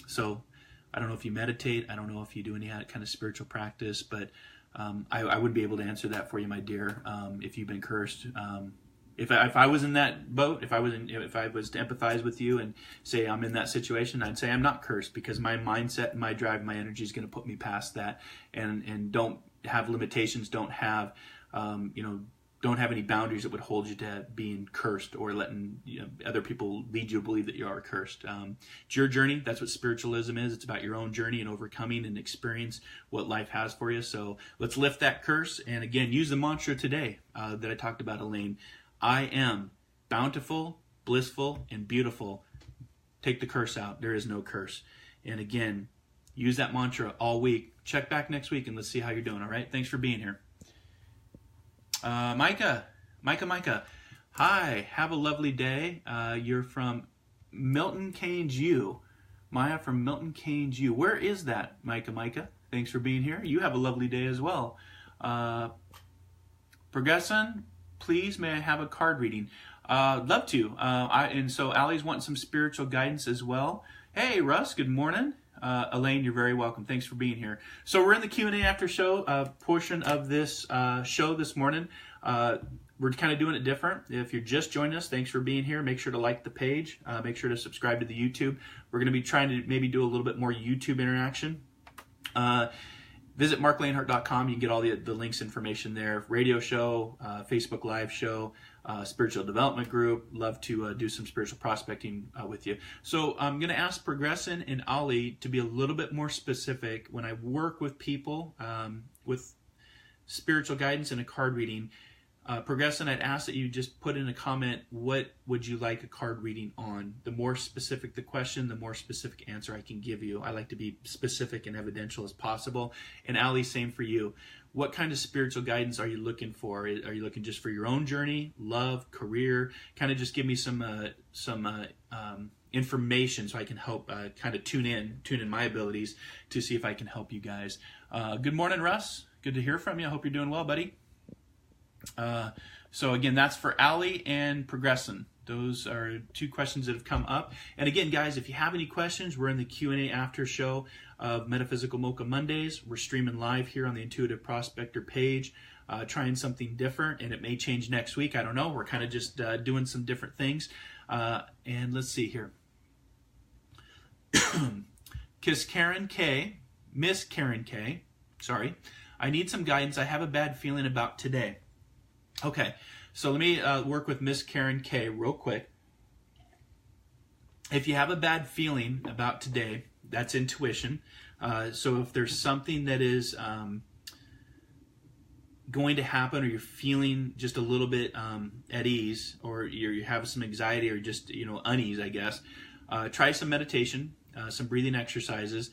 So I don't know if you meditate. I don't know if you do any kind of spiritual practice, but I wouldn't be able to answer that for you, my dear. If you've been cursed, if I was in that boat, if I was to empathize with you and say I'm in that situation, I'd say I'm not cursed, because my mindset and my drive, my energy is going to put me past that, and don't have limitations, don't have any boundaries that would hold you to being cursed or letting other people lead you to believe that you are cursed. It's your journey. That's what spiritualism is. It's about your own journey and overcoming and experience what life has for you. So let's lift that curse. And again, use the mantra today that I talked about, Elaine. I am bountiful, blissful, and beautiful. Take the curse out. There is no curse. And again, use that mantra all week. Check back next week and let's see how you're doing. All right. Thanks for being here. Micah. Hi, have a lovely day. You're from Milton Keynes U. Maya from Milton Keynes U. Where is that, Micah? Thanks for being here. You have a lovely day as well. Progression, please, may I have a card reading? Love to. And so Allie's wanting some spiritual guidance as well. Hey, Russ, good morning. Elaine, you're very welcome. Thanks for being here. So we're in the Q&A after show portion of this show this morning. We're kind of doing it different. If you're just joining us, thanks for being here. Make sure to like the page. Make sure to subscribe to the YouTube. We're going to be trying to maybe do a little bit more YouTube interaction. Visit marclainhart.com. You can get all the links, information there. Radio show, Facebook Live show, spiritual development group. Love to do some spiritual prospecting with you. So I'm going to ask Progression and Ali to be a little bit more specific. When I work with people with spiritual guidance and a card reading, Progression, I'd ask that you just put in a comment, what would you like a card reading on? The more specific the question, the more specific answer I can give you. I like to be specific and evidential as possible. And Ali, same for you. What kind of spiritual guidance are you looking for? Are you looking just for your own journey, love, career? Kind of just give me some information so I can help kind of tune in my abilities to see if I can help you guys. Good morning, Russ. Good to hear from you. I hope you're doing well, buddy. So again, that's for Ali and Progression. Those are two questions that have come up. And again, guys, if you have any questions, we're in the Q&A after show of Metaphysical Mocha Mondays. We're streaming live here on the Intuitive Prospector page, trying something different, and it may change next week. I don't know. We're kind of just doing some different things. And let's see here. Miss Karen K, sorry. I need some guidance. I have a bad feeling about today. Okay, so let me work with Miss Karen K real quick. If you have a bad feeling about today, that's intuition. So if there's something that is going to happen, or you're feeling just a little bit at ease, or you have some anxiety, or just unease, I guess, try some meditation, some breathing exercises.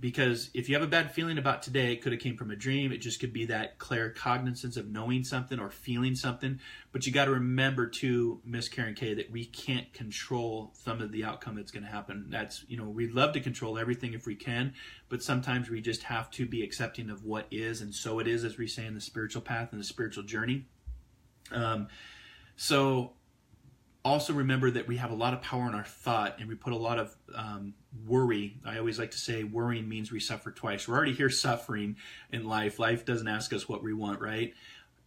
Because if you have a bad feeling about today, it could have came from a dream. It just could be that claircognizance of knowing something or feeling something. But you got to remember too, Miss Karen K, that we can't control some of the outcome that's going to happen. That's, we'd love to control everything if we can, but sometimes we just have to be accepting of what is, and so it is, as we say in the spiritual path and the spiritual journey. So also remember that we have a lot of power in our thought, and we put a lot of worry. I always like to say worrying means we suffer twice. We're already here suffering in life. Life doesn't ask us what we want, right?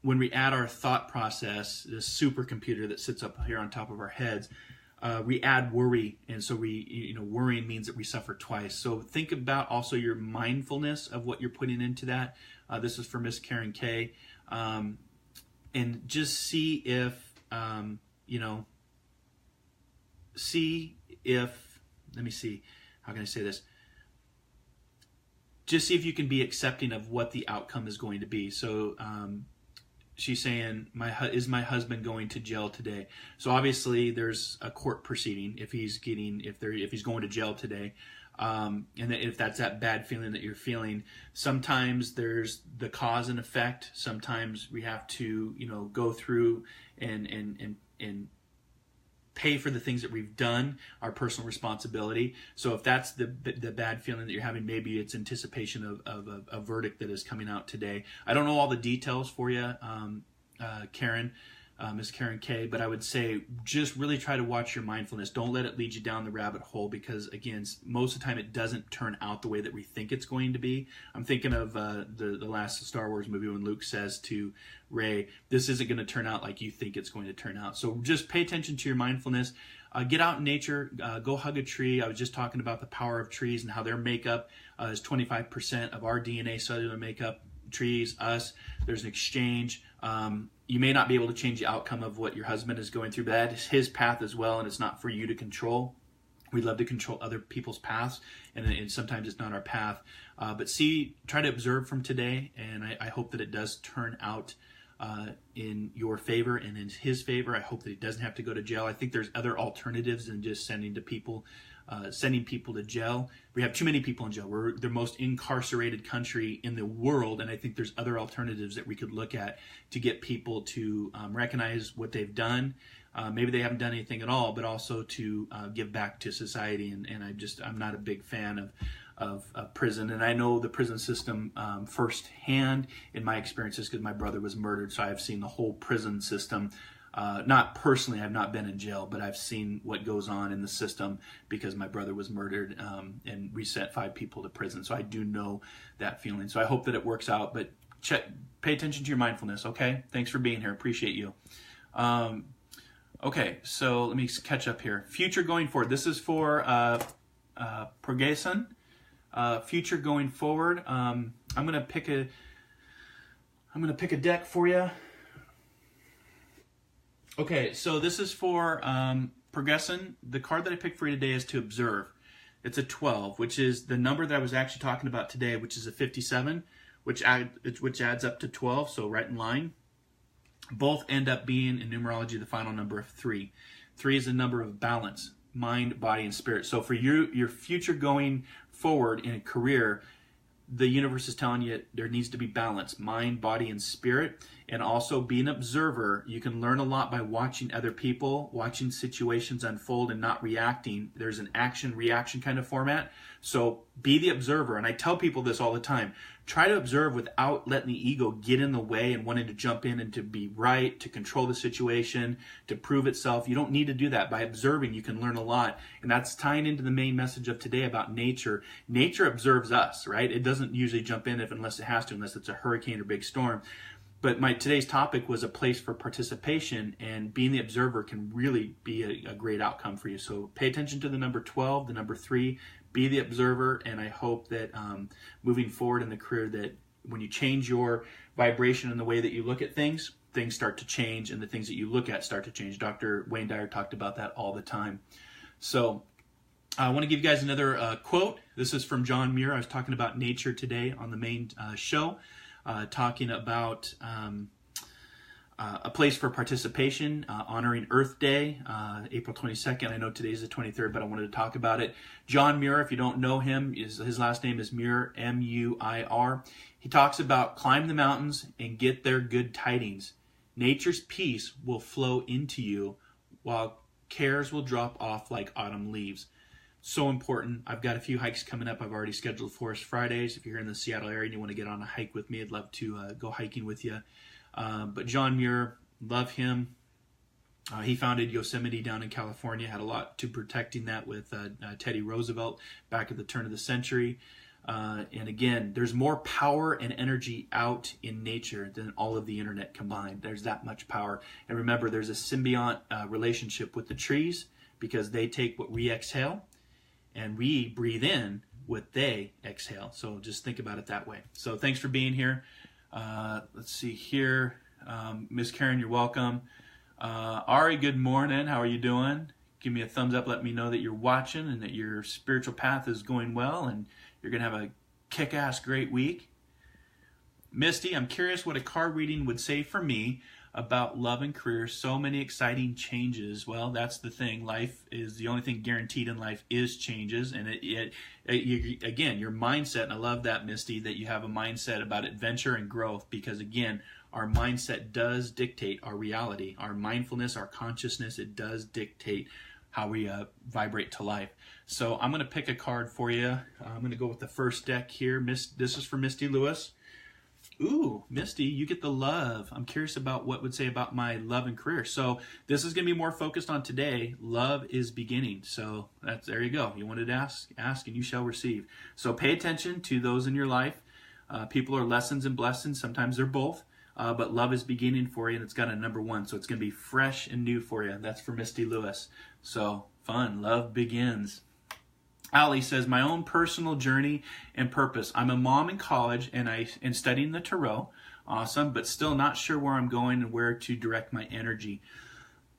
When we add our thought process, this supercomputer that sits up here on top of our heads, we add worry, and so worrying means that we suffer twice. So think about also your mindfulness of what you're putting into that. This is for Miss Karen K, and just see if let me see. how can I say this? Just see if you can be accepting of what the outcome is going to be. So she's saying, is my husband going to jail today? So obviously there's a court proceeding if he's going to jail today. And if that's that bad feeling that you're feeling, sometimes there's the cause and effect. Sometimes we have to, go through and pay for the things that we've done, our personal responsibility. So if that's the bad feeling that you're having, maybe it's anticipation of a verdict that is coming out today. I don't know all the details for you, Karen, Miss Karen K, but I would say just really try to watch your mindfulness. Don't let it lead you down the rabbit hole, because again, most of the time it doesn't turn out the way that we think it's going to be. I'm thinking of the last Star Wars movie when Luke says to Rey, this isn't going to turn out like you think it's going to turn out. So just pay attention to your mindfulness. Get out in nature, go hug a tree. I was just talking about the power of trees and how their makeup is 25% of our DNA cellular makeup. Trees, us, there's an exchange. You may not be able to change the outcome of what your husband is going through, but that is his path as well, and it's not for you to control. We love to control other people's paths, and sometimes it's not our path. But try to observe from today, and I hope that it does turn out in your favor and in his favor. I hope that he doesn't have to go to jail. I think there's other alternatives than just sending people to jail. We have too many people in jail. We're the most incarcerated country in the world, and I think there's other alternatives that we could look at to get people to recognize what they've done. Maybe they haven't done anything at all, but also to give back to society. And I'm not a big fan of prison. And I know the prison system firsthand in my experiences, because my brother was murdered, so I've seen the whole prison system. Not personally, I've not been in jail, but I've seen what goes on in the system because my brother was murdered, and we sent 5 people to prison. So I do know that feeling. So I hope that it works out, but pay attention to your mindfulness, okay? Thanks for being here. Appreciate you. Okay, so let me catch up here. Future going forward. This is for Progeson. Future going forward. I'm gonna pick a deck for you. Okay, so this is for Progeson. The card that I picked for you today is to observe. It's a 12, which is the number that I was actually talking about today, which is a 57, which adds up to 12, so right in line. Both end up being, in numerology, the final number of 3. 3 is a number of balance, mind, body, and spirit. So for your future going forward in a career, the universe is telling you there needs to be balance, mind, body, and spirit. And also be an observer. You can learn a lot by watching other people, watching situations unfold and not reacting. There's an action-reaction kind of format. So be the observer. And I tell people this all the time. Try to observe without letting the ego get in the way and wanting to jump in and to be right, to control the situation, to prove itself. You don't need to do that. By observing, you can learn a lot. And that's tying into the main message of today about nature. Nature observes us, right? It doesn't usually jump in unless it has to, unless it's a hurricane or big storm. But today's topic was a place for participation, and being the observer can really be a great outcome for you. So pay attention to the number 12, the number 3, be the observer, and I hope that moving forward in the career, that when you change your vibration and the way that you look at things, things start to change, and the things that you look at start to change. Dr. Wayne Dyer talked about that all the time. So I want to give you guys another quote. This is from John Muir. I was talking about nature today on the main show. Talking about a place for participation, honoring Earth Day, April 22nd. I know today's the 23rd, but I wanted to talk about it. John Muir, if you don't know him, his last name is Muir, M-U-I-R. He talks about climb the mountains and get their good tidings. Nature's peace will flow into you, while cares will drop off like autumn leaves. So important. I've got a few hikes coming up. I've already scheduled Forest Fridays. If you're in the Seattle area and you want to get on a hike with me, I'd love to go hiking with you. But John Muir, love him. He founded Yosemite down in California, had a lot to protecting that with Teddy Roosevelt back at the turn of the century. And again, there's more power and energy out in nature than all of the internet combined. There's that much power. And remember, there's a symbiont relationship with the trees, because they take what we exhale, and we breathe in what they exhale. So just think about it that way. So thanks for being here. Let's see here. Miss Karen, you're welcome. Ari, good morning. How are you doing? give me a thumbs up. Let me know that you're watching and that your spiritual path is going well and you're going to have a kick-ass great week. Misty, I'm curious what a card reading would say for me about love and career. So many exciting changes. Well, that's the thing. Life is the only thing guaranteed in life is changes. And again, your mindset, and I love that, Misty, that you have a mindset about adventure and growth, because again, our mindset does dictate our reality. Our mindfulness, our consciousness, it does dictate how we vibrate to life. So I'm going to pick a card for you. I'm going to go with the first deck here. This is for Misty Lewis. Ooh, Misty, you get the love. I'm curious about what would say about my love and career. So this is going to be more focused on today. Love is beginning. So there you go. You wanted to ask and you shall receive. So pay attention to those in your life. People are lessons and blessings. Sometimes they're both. But love is beginning for you, and it's got a number 1. So it's going to be fresh and new for you. That's for Misty Lewis. So fun. Love begins. Ali says, my own personal journey and purpose. I'm a mom in college and studying the tarot. Awesome, but still not sure where I'm going and where to direct my energy.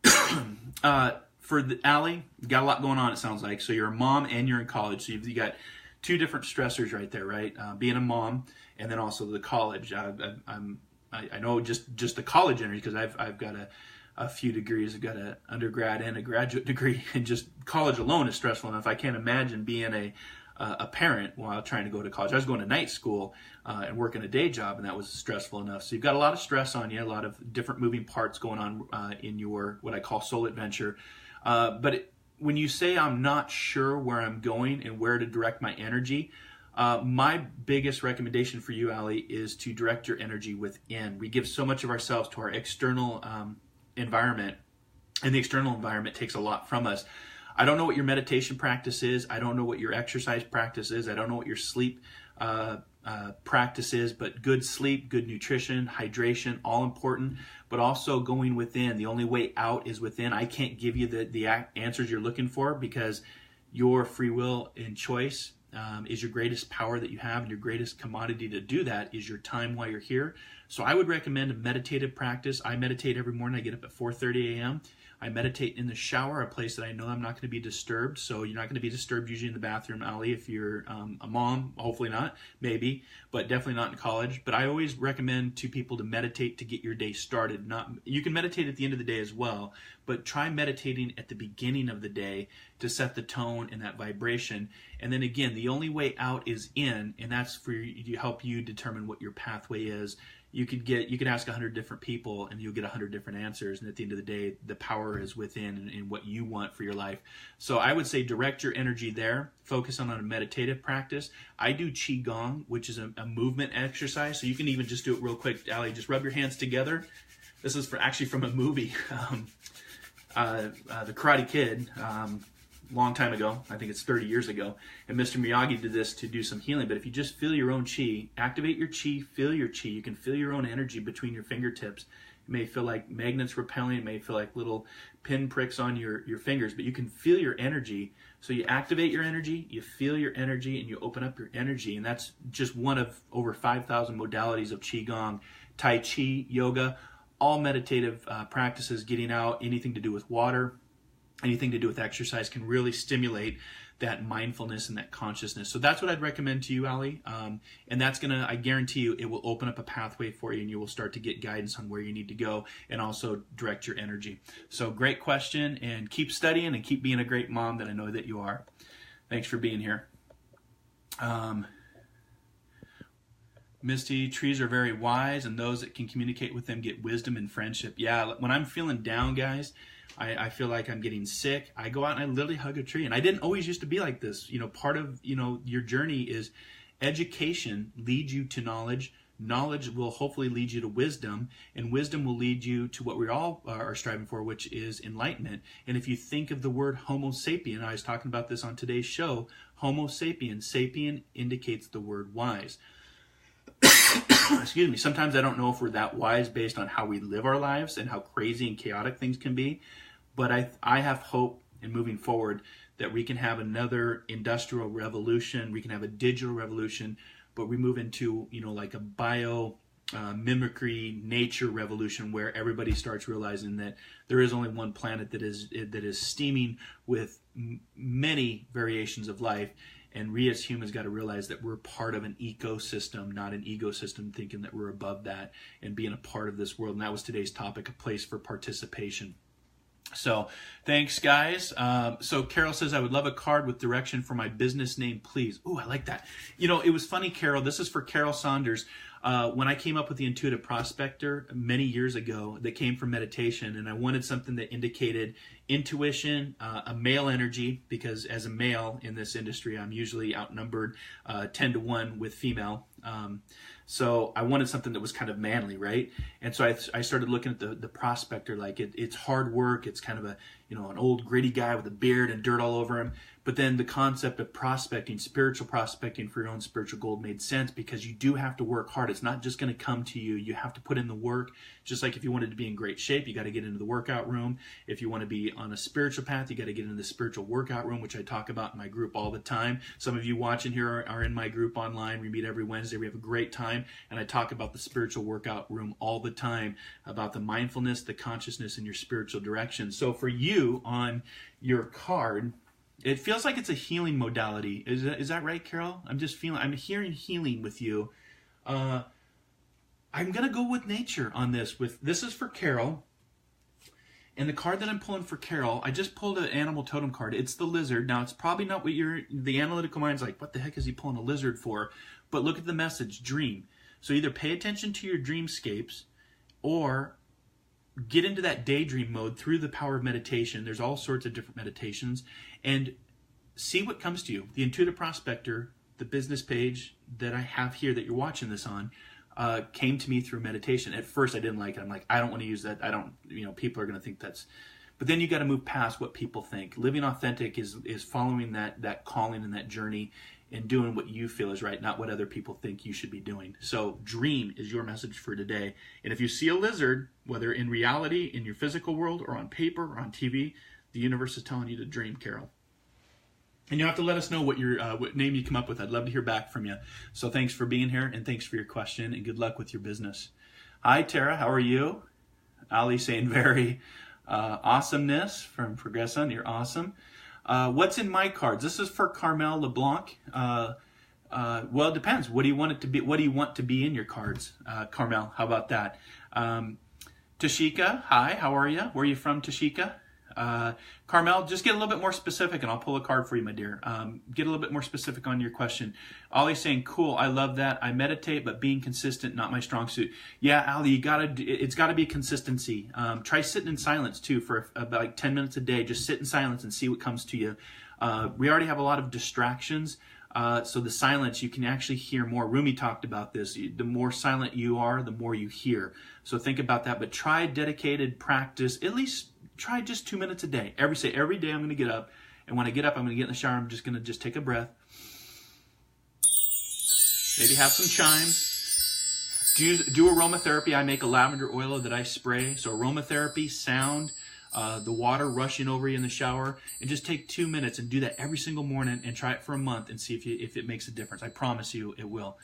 For Ali, you got a lot going on, it sounds like. So you're a mom and you're in college. So you got 2 different stressors right there, right? Being a mom and then also the college. I know just the college energy, because I've got a few degrees. I've got an undergrad and a graduate degree, and just college alone is stressful enough. I can't imagine being a parent while trying to go to college. I was going to night school and working a day job, and that was stressful enough. So you've got a lot of stress on you, a lot of different moving parts going on in your what I call soul adventure. When you say I'm not sure where I'm going and where to direct my energy, my biggest recommendation for you, Ali, is to direct your energy within. We give so much of ourselves to our external environment, and the external environment takes a lot from us. I don't know what your meditation practice is. I don't know what your exercise practice is. I don't know what your sleep practice is, but good sleep, good nutrition, hydration, all important, but also going within. The only way out is within. I can't give you the answers you're looking for, because your free will and choice is your greatest power that you have, and your greatest commodity to do that is your time while you're here. So I would recommend a meditative practice. I meditate every morning. I get up at 4:30 a.m. I meditate in the shower, a place that I know I'm not going to be disturbed. So you're not going to be disturbed usually in the bathroom, Ali, if you're a mom. Hopefully not, maybe, but definitely not in college. But I always recommend to people to meditate to get your day started. You can meditate at the end of the day as well, but try meditating at the beginning of the day to set the tone and that vibration. And then again, the only way out is in, and that's for you to help you determine what your pathway is. You could ask 100 different people and you'll get 100 different answers. And at the end of the day, the power is within and what you want for your life. So I would say direct your energy there. Focus on a meditative practice. I do Qigong, which is a movement exercise. So you can even just do it real quick, Ali. Just rub your hands together. This is actually from a movie, The Karate Kid. Long time ago, I think it's 30 years ago, and Mr. Miyagi did this to do some healing. But if you just feel your own chi, activate your chi, feel your chi, you can feel your own energy between your fingertips. It may feel like magnets repelling, it may feel like little pin pricks on your fingers, but you can feel your energy. So you activate your energy, you feel your energy, and you open up your energy. And that's just one of over 5,000 modalities of Qigong, Tai Chi, yoga, all meditative practices, getting out, anything to do with water, anything to do with exercise can really stimulate that mindfulness and that consciousness. So that's what I'd recommend to you, Ali. And that's I guarantee you, it will open up a pathway for you, and you will start to get guidance on where you need to go and also direct your energy. So great question, and keep studying and keep being a great mom that I know that you are. Thanks for being here. Misty, trees are very wise, and those that can communicate with them get wisdom and friendship. Yeah, when I'm feeling down, guys, I feel like I'm getting sick, I go out and I literally hug a tree. And I didn't always used to be like this. Part of, your journey is education leads you to knowledge. Knowledge will hopefully lead you to wisdom, and wisdom will lead you to what we all are striving for, which is enlightenment. And if you think of the word Homo sapien, I was talking about this on today's show, Homo sapien, sapien indicates the word wise. Excuse me. Sometimes I don't know if we're that wise based on how we live our lives and how crazy and chaotic things can be. But I have hope in moving forward that we can have another industrial revolution. We can have a digital revolution, but we move into, like a mimicry nature revolution, where everybody starts realizing that there is only one planet that is steaming with many variations of life, and we as humans got to realize that we're part of an ecosystem, not an ecosystem thinking that we're above that, and being a part of this world. And that was today's topic, a place for participation. So thanks, guys. So Carol says, I would love a card with direction for my business name, please. Ooh, I like that. You know, it was funny, Carol. This is for Carol Saunders. When I came up with the intuitive prospector many years ago, that came from meditation, and I wanted something that indicated intuition, a male energy, because as a male in this industry, I'm usually outnumbered 10 to 1 with female. So I wanted something that was kind of manly, right? And so I started looking at the prospector, like it's hard work. It's kind of a, you know, an old gritty guy with a beard and dirt all over him. But then the concept of prospecting, spiritual prospecting for your own spiritual gold made sense, because you do have to work hard. It's not just going to come to you. You have to put in the work. Just like if you wanted to be in great shape, you got to get into the workout room. If you want to be on a spiritual path, you got to get into the spiritual workout room, which I talk about in my group all the time. Some of you watching here are in my group online. We meet every Wednesday. We have a great time. And I talk about the spiritual workout room all the time, about the mindfulness, the consciousness, and your spiritual direction. So for you on your card, it feels like it's a healing modality. Is that right, Carol? I'm hearing healing with you. I'm going to go with nature on this. This is for Carol. And the card that I'm pulling for Carol, I just pulled an animal totem card. It's the lizard. Now, it's probably not what the analytical mind's like, what the heck is he pulling a lizard for? But look at the message, dream. So either pay attention to your dreamscapes or get into that daydream mode through the power of meditation. There's all sorts of different meditations. And see what comes to you. The Intuitive Prospector, the business page that I have here that you're watching this on, came to me through meditation. At first I didn't like it. I'm like, I don't want to use that. People are going to think that's... But then you got to move past what people think. Living authentic is following that calling and that journey and doing what you feel is right, not what other people think you should be doing. So dream is your message for today. And if you see a lizard, whether in reality, in your physical world, or on paper, or on TV, the universe is telling you to dream, Carol. And you'll have to let us know what name you come up with. I'd love to hear back from you. So thanks for being here, and thanks for your question, and good luck with your business. Hi, Tara. How are you? Ali saying very awesomeness from Progression. You're awesome. What's in my cards? This is for Carmel LeBlanc. Well, it depends. What do you want it to be? What do you want to be in your cards, Carmel? How about that? Tashika, hi. How are you? Where are you from, Tashika? Carmel, just get a little bit more specific and I'll pull a card for you, my dear. Get a little bit more specific on your question. Ollie's saying, cool, I love that. I meditate, but being consistent, not my strong suit. Yeah, Ollie, it's gotta be consistency. Try sitting in silence too for about like 10 minutes a day. Just sit in silence and see what comes to you. We already have a lot of distractions. So the silence, you can actually hear more. Rumi talked about this. The more silent you are, the more you hear. So think about that, but try dedicated practice, at least try just 2 minutes a day. Every day I'm going to get up, and when I get up, I'm going to get in the shower. I'm just going to take a breath. Maybe have some chimes. Do aromatherapy. I make a lavender oil that I spray. So aromatherapy, sound, the water rushing over you in the shower, and just take 2 minutes and do that every single morning and try it for a month and see if it makes a difference. I promise you it will.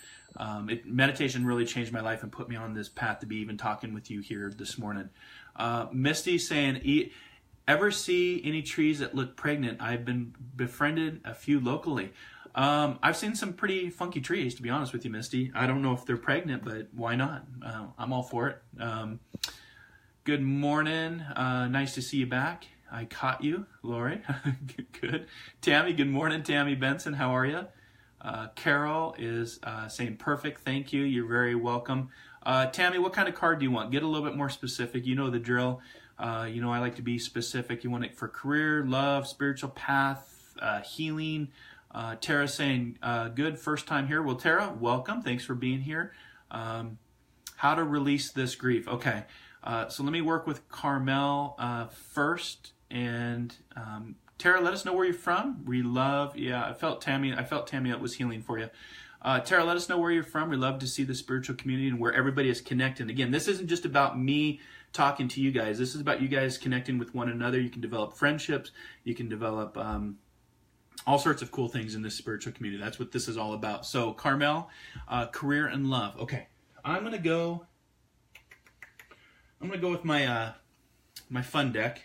Meditation really changed my life and put me on this path to be even talking with you here this morning. Misty saying, ever see any trees that look pregnant? I've been befriended a few locally. I've seen some pretty funky trees, to be honest with you, Misty. I don't know if they're pregnant, but why not? I'm all for it. Good morning. Nice to see you back. I caught you, Lori. Good. Tammy, good morning. Tammy Benson, how are you? Carol is saying, perfect. Thank you. You're very welcome. Tammy, what kind of card do you want? Get a little bit more specific. You know the drill. I like to be specific. You want it for career, love, spiritual path, healing. Tara saying, good, first time here. Well, Tara, welcome. Thanks for being here. How to release this grief. Okay. So let me work with Carmel first. And Tara, let us know where you're from. We love, I felt Tammy that was healing for you. Tara, let us know where you're from. We love to see the spiritual community and where everybody is connecting. Again, this isn't just about me talking to you guys. This is about you guys connecting with one another. You can develop friendships. You can develop all sorts of cool things in this spiritual community. That's what this is all about. So, Carmel, career and love. Okay. I'm gonna go with my my fun deck.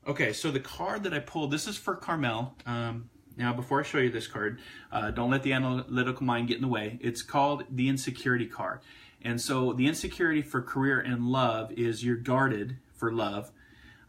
Okay, so the card that I pulled, this is for Carmel. Now, before I show you this card, don't let the analytical mind get in the way. It's called the Insecurity card. And so the insecurity for career and love is you're guarded for love.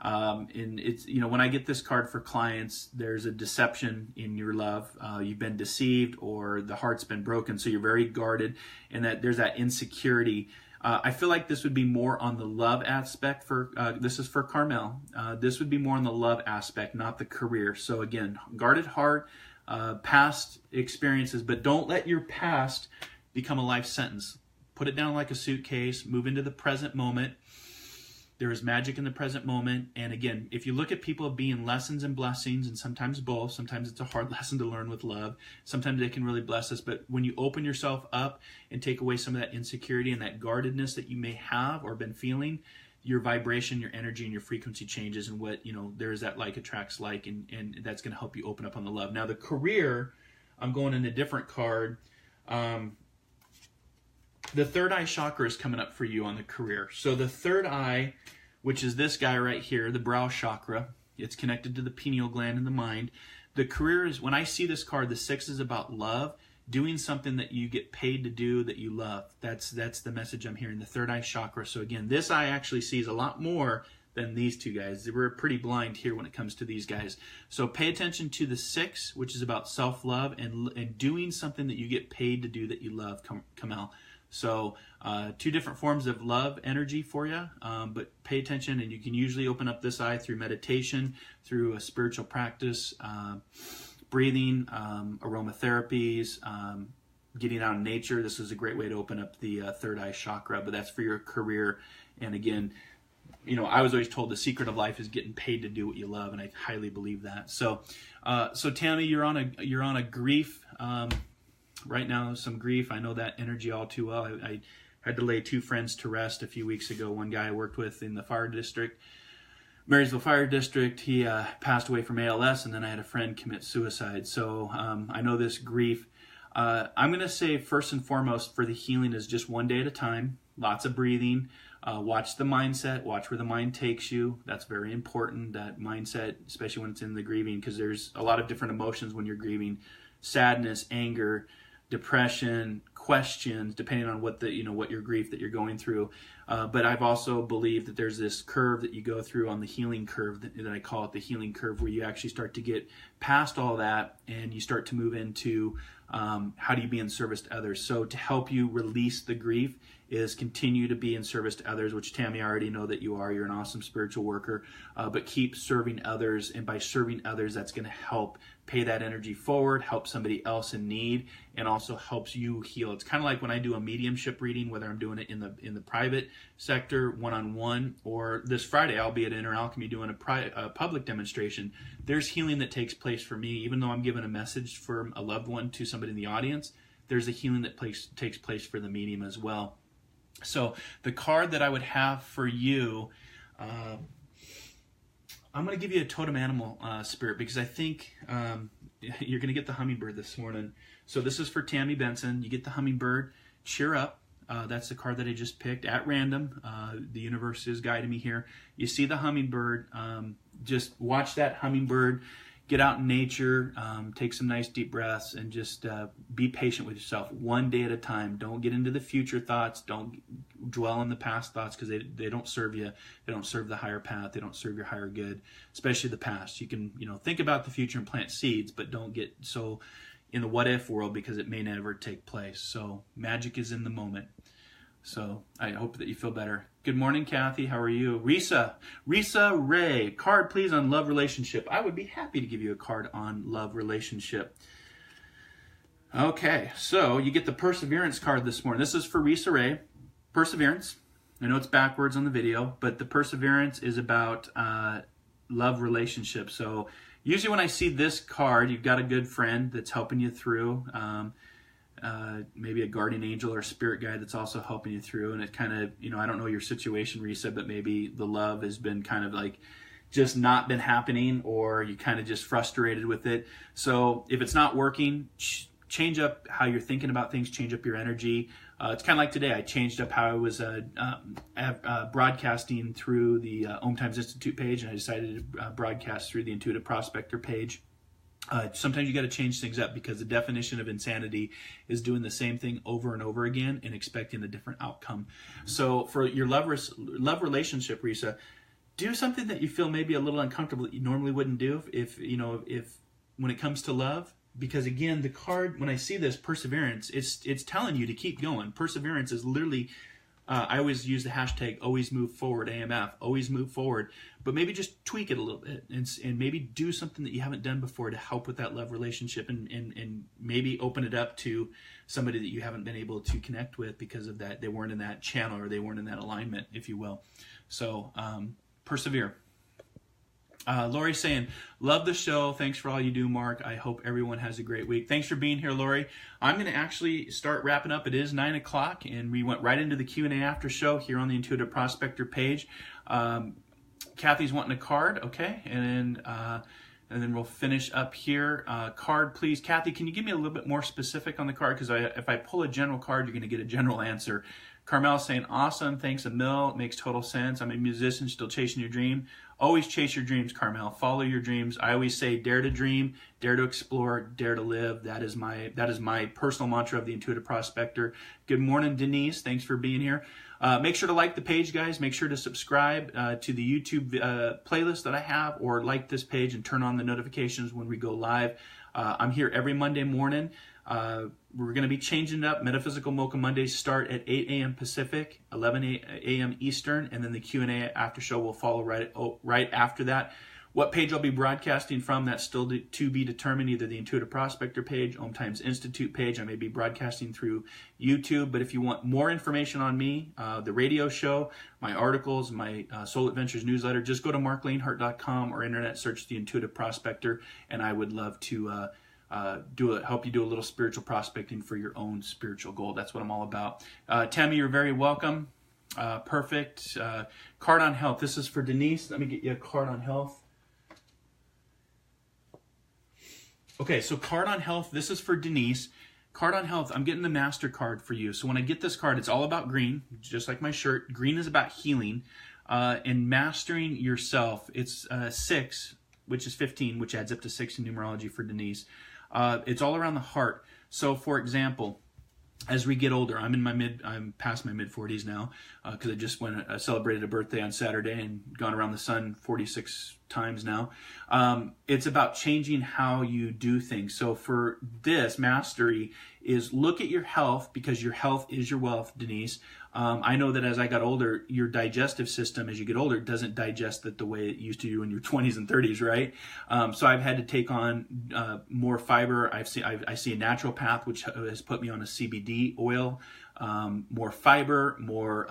And it's, you know, when I get this card for clients, there's a deception in your love. You've been deceived or the heart's been broken, so you're very guarded, and that there's that insecurity. I feel like this would be more on the love aspect for, this is for Carmel. This would be more on the love aspect, not the career. So again, guarded heart, past experiences, but don't let your past become a life sentence. Put it down like a suitcase, move into the present moment. There is magic in the present moment. And again, if you look at people being lessons and blessings, and sometimes both, sometimes it's a hard lesson to learn with love. Sometimes they can really bless us. But when you open yourself up and take away some of that insecurity and that guardedness that you may have or been feeling, your vibration, your energy, and your frequency changes. And what, you know, there is that like attracts like, and that's going to help you open up on the love. Now, the career, I'm going in a different card. The third eye chakra is coming up for you on the career. So the third eye, which is this guy right here, the brow chakra, it's connected to the pineal gland in the mind. The career is, when I see this card, the 6 is about love, doing something that you get paid to do that you love. That's the message I'm hearing, the third eye chakra. So again, this eye actually sees a lot more than these two guys. We're pretty blind here when it comes to these guys. So pay attention to the 6, which is about self-love and doing something that you get paid to do that you love, Kamal. So 2 different forms of love energy for you, but pay attention, and you can usually open up this eye through meditation, through a spiritual practice, breathing, aromatherapies, getting out in nature. This is a great way to open up the third eye chakra, but that's for your career. And again, you know, I was always told the secret of life is getting paid to do what you love, and I highly believe that. So, so Tammy, you're on a grief. Right now, some grief. I know that energy all too well. I had to lay 2 friends to rest a few weeks ago. One guy I worked with in the fire district, Marysville Fire District, he passed away from ALS, and then I had a friend commit suicide. So I know this grief. I'm going to say first and foremost for the healing is just one day at a time. Lots of breathing. Watch the mindset. Watch where the mind takes you. That's very important, that mindset, especially when it's in the grieving, because there's a lot of different emotions when you're grieving. Sadness, anger, depression, questions, depending on what the, you know, what your grief that you're going through. But I've also believed that there's this curve that you go through on the healing curve that I call it the healing curve, where you actually start to get past all that and you start to move into how do you be in service to others. So to help you release the grief is continue to be in service to others, which Tammy, I already know that you are. You're an awesome spiritual worker, but keep serving others. And by serving others, that's going to help pay that energy forward, help somebody else in need, and also helps you heal. It's kind of like when I do a mediumship reading, whether I'm doing it in the private sector, one-on-one, or this Friday I'll be at Inner Alchemy doing a public demonstration. There's healing that takes place for me, even though I'm giving a message for a loved one to somebody in the audience. There's a healing that takes place for the medium as well. So the card that I would have for you, I'm going to give you a totem animal spirit, because I think you're going to get the hummingbird this morning. So this is for Tammy Benson. You get the hummingbird. Cheer up. That's the card that I just picked at random. The universe is guiding me here. You see the hummingbird. Just watch that hummingbird. Get out in nature. Take some nice deep breaths, and just be patient with yourself, one day at a time. Don't get into the future thoughts. Don't dwell on the past thoughts, because they don't serve you. They don't serve the higher path. They don't serve your higher good, especially the past. You can, you know, think about the future and plant seeds, but don't get so in the what if world, because it may never take place. So magic is in the moment. So I hope that you feel better. Good morning, Kathy. How are you? Risa Ray. Card, please, on love relationship. I would be happy to give you a card on love relationship. Okay, so you get the Perseverance card this morning. This is for Risa Ray. Perseverance. I know it's backwards on the video, but the Perseverance is about love relationship. So usually when I see this card, you've got a good friend that's helping you through. Maybe a guardian angel or spirit guide that's also helping you through. And it kind of, you know, I don't know your situation, Risa, but maybe the love has been kind of like just not been happening, or you kind of just frustrated with it. So if it's not working, change up how you're thinking about things, change up your energy. It's kind of like today. I changed up how I was broadcasting through the Om Times Institute page, and I decided to broadcast through the Intuitive Prospector page. Sometimes you got to change things up, because the definition of insanity is doing the same thing over and over again and expecting a different outcome. So for your love relationship, Risa, do something that you feel maybe a little uncomfortable that you normally wouldn't do if when it comes to love. Because again, the card, when I see this perseverance, it's telling you to keep going. Perseverance is literally, I always use the hashtag always move forward, AMF, always move forward. But maybe just tweak it a little bit and maybe do something that you haven't done before to help with that love relationship, and maybe open it up to somebody that you haven't been able to connect with because of that. They weren't in that channel, or they weren't in that alignment, if you will. So persevere. Lori's saying, love the show. Thanks for all you do, Mark. I hope everyone has a great week. Thanks for being here, Lori. I'm going to actually start wrapping up. It is 9 o'clock, and we went right into the Q&A after show here on the Intuitive Prospector page. Kathy's wanting a card, okay, and then we'll finish up here. Card, please. Kathy, can you give me a little bit more specific on the card? Because if I pull a general card, you're going to get a general answer. Carmel's saying, awesome, thanks a mil. It makes total sense. I'm a musician, still chasing your dream. Always chase your dreams, Carmel. Follow your dreams. I always say, dare to dream, dare to explore, dare to live. That is my personal mantra of the Intuitive Prospector. Good morning, Denise. Thanks for being here. Make sure to like the page, guys. Make sure to subscribe to the YouTube playlist that I have, or like this page and turn on the notifications when we go live. I'm here every Monday morning. We're going to be changing it up. Metaphysical Mocha Mondays start at 8 a.m. Pacific, 11 a.m. Eastern, and then the Q&A after show will follow right after that. What page I'll be broadcasting from, that's still to be determined, either the Intuitive Prospector page, Om Times Institute page. I may be broadcasting through YouTube, but if you want more information on me, the radio show, my articles, my Soul Adventures newsletter, just go to marclainhart.com or internet search the Intuitive Prospector, and I would love to help you do a little spiritual prospecting for your own spiritual goal. That's what I'm all about. Tammy, you're very welcome. Perfect. Card on health. This is for Denise. Let me get you a card on health. Okay, so card on health. This is for Denise. Card on health. I'm getting the master card for you. So when I get this card, it's all about green, just like my shirt. Green is about healing and mastering yourself. It's 6, which is 15, which adds up to 6 in numerology for Denise. It's all around the heart. So, for example, as we get older, I'm past my mid-40s now, because I just celebrated a birthday on Saturday and gone around the sun 46 times now. It's about changing how you do things. So for this, mastery is look at your health, because your health is your wealth, Denise. I know that as I got older, your digestive system, as you get older, doesn't digest it the way it used to in your 20s and 30s, right? So I've had to take on more fiber. I see a naturopath, which has put me on a CBD oil, more fiber, more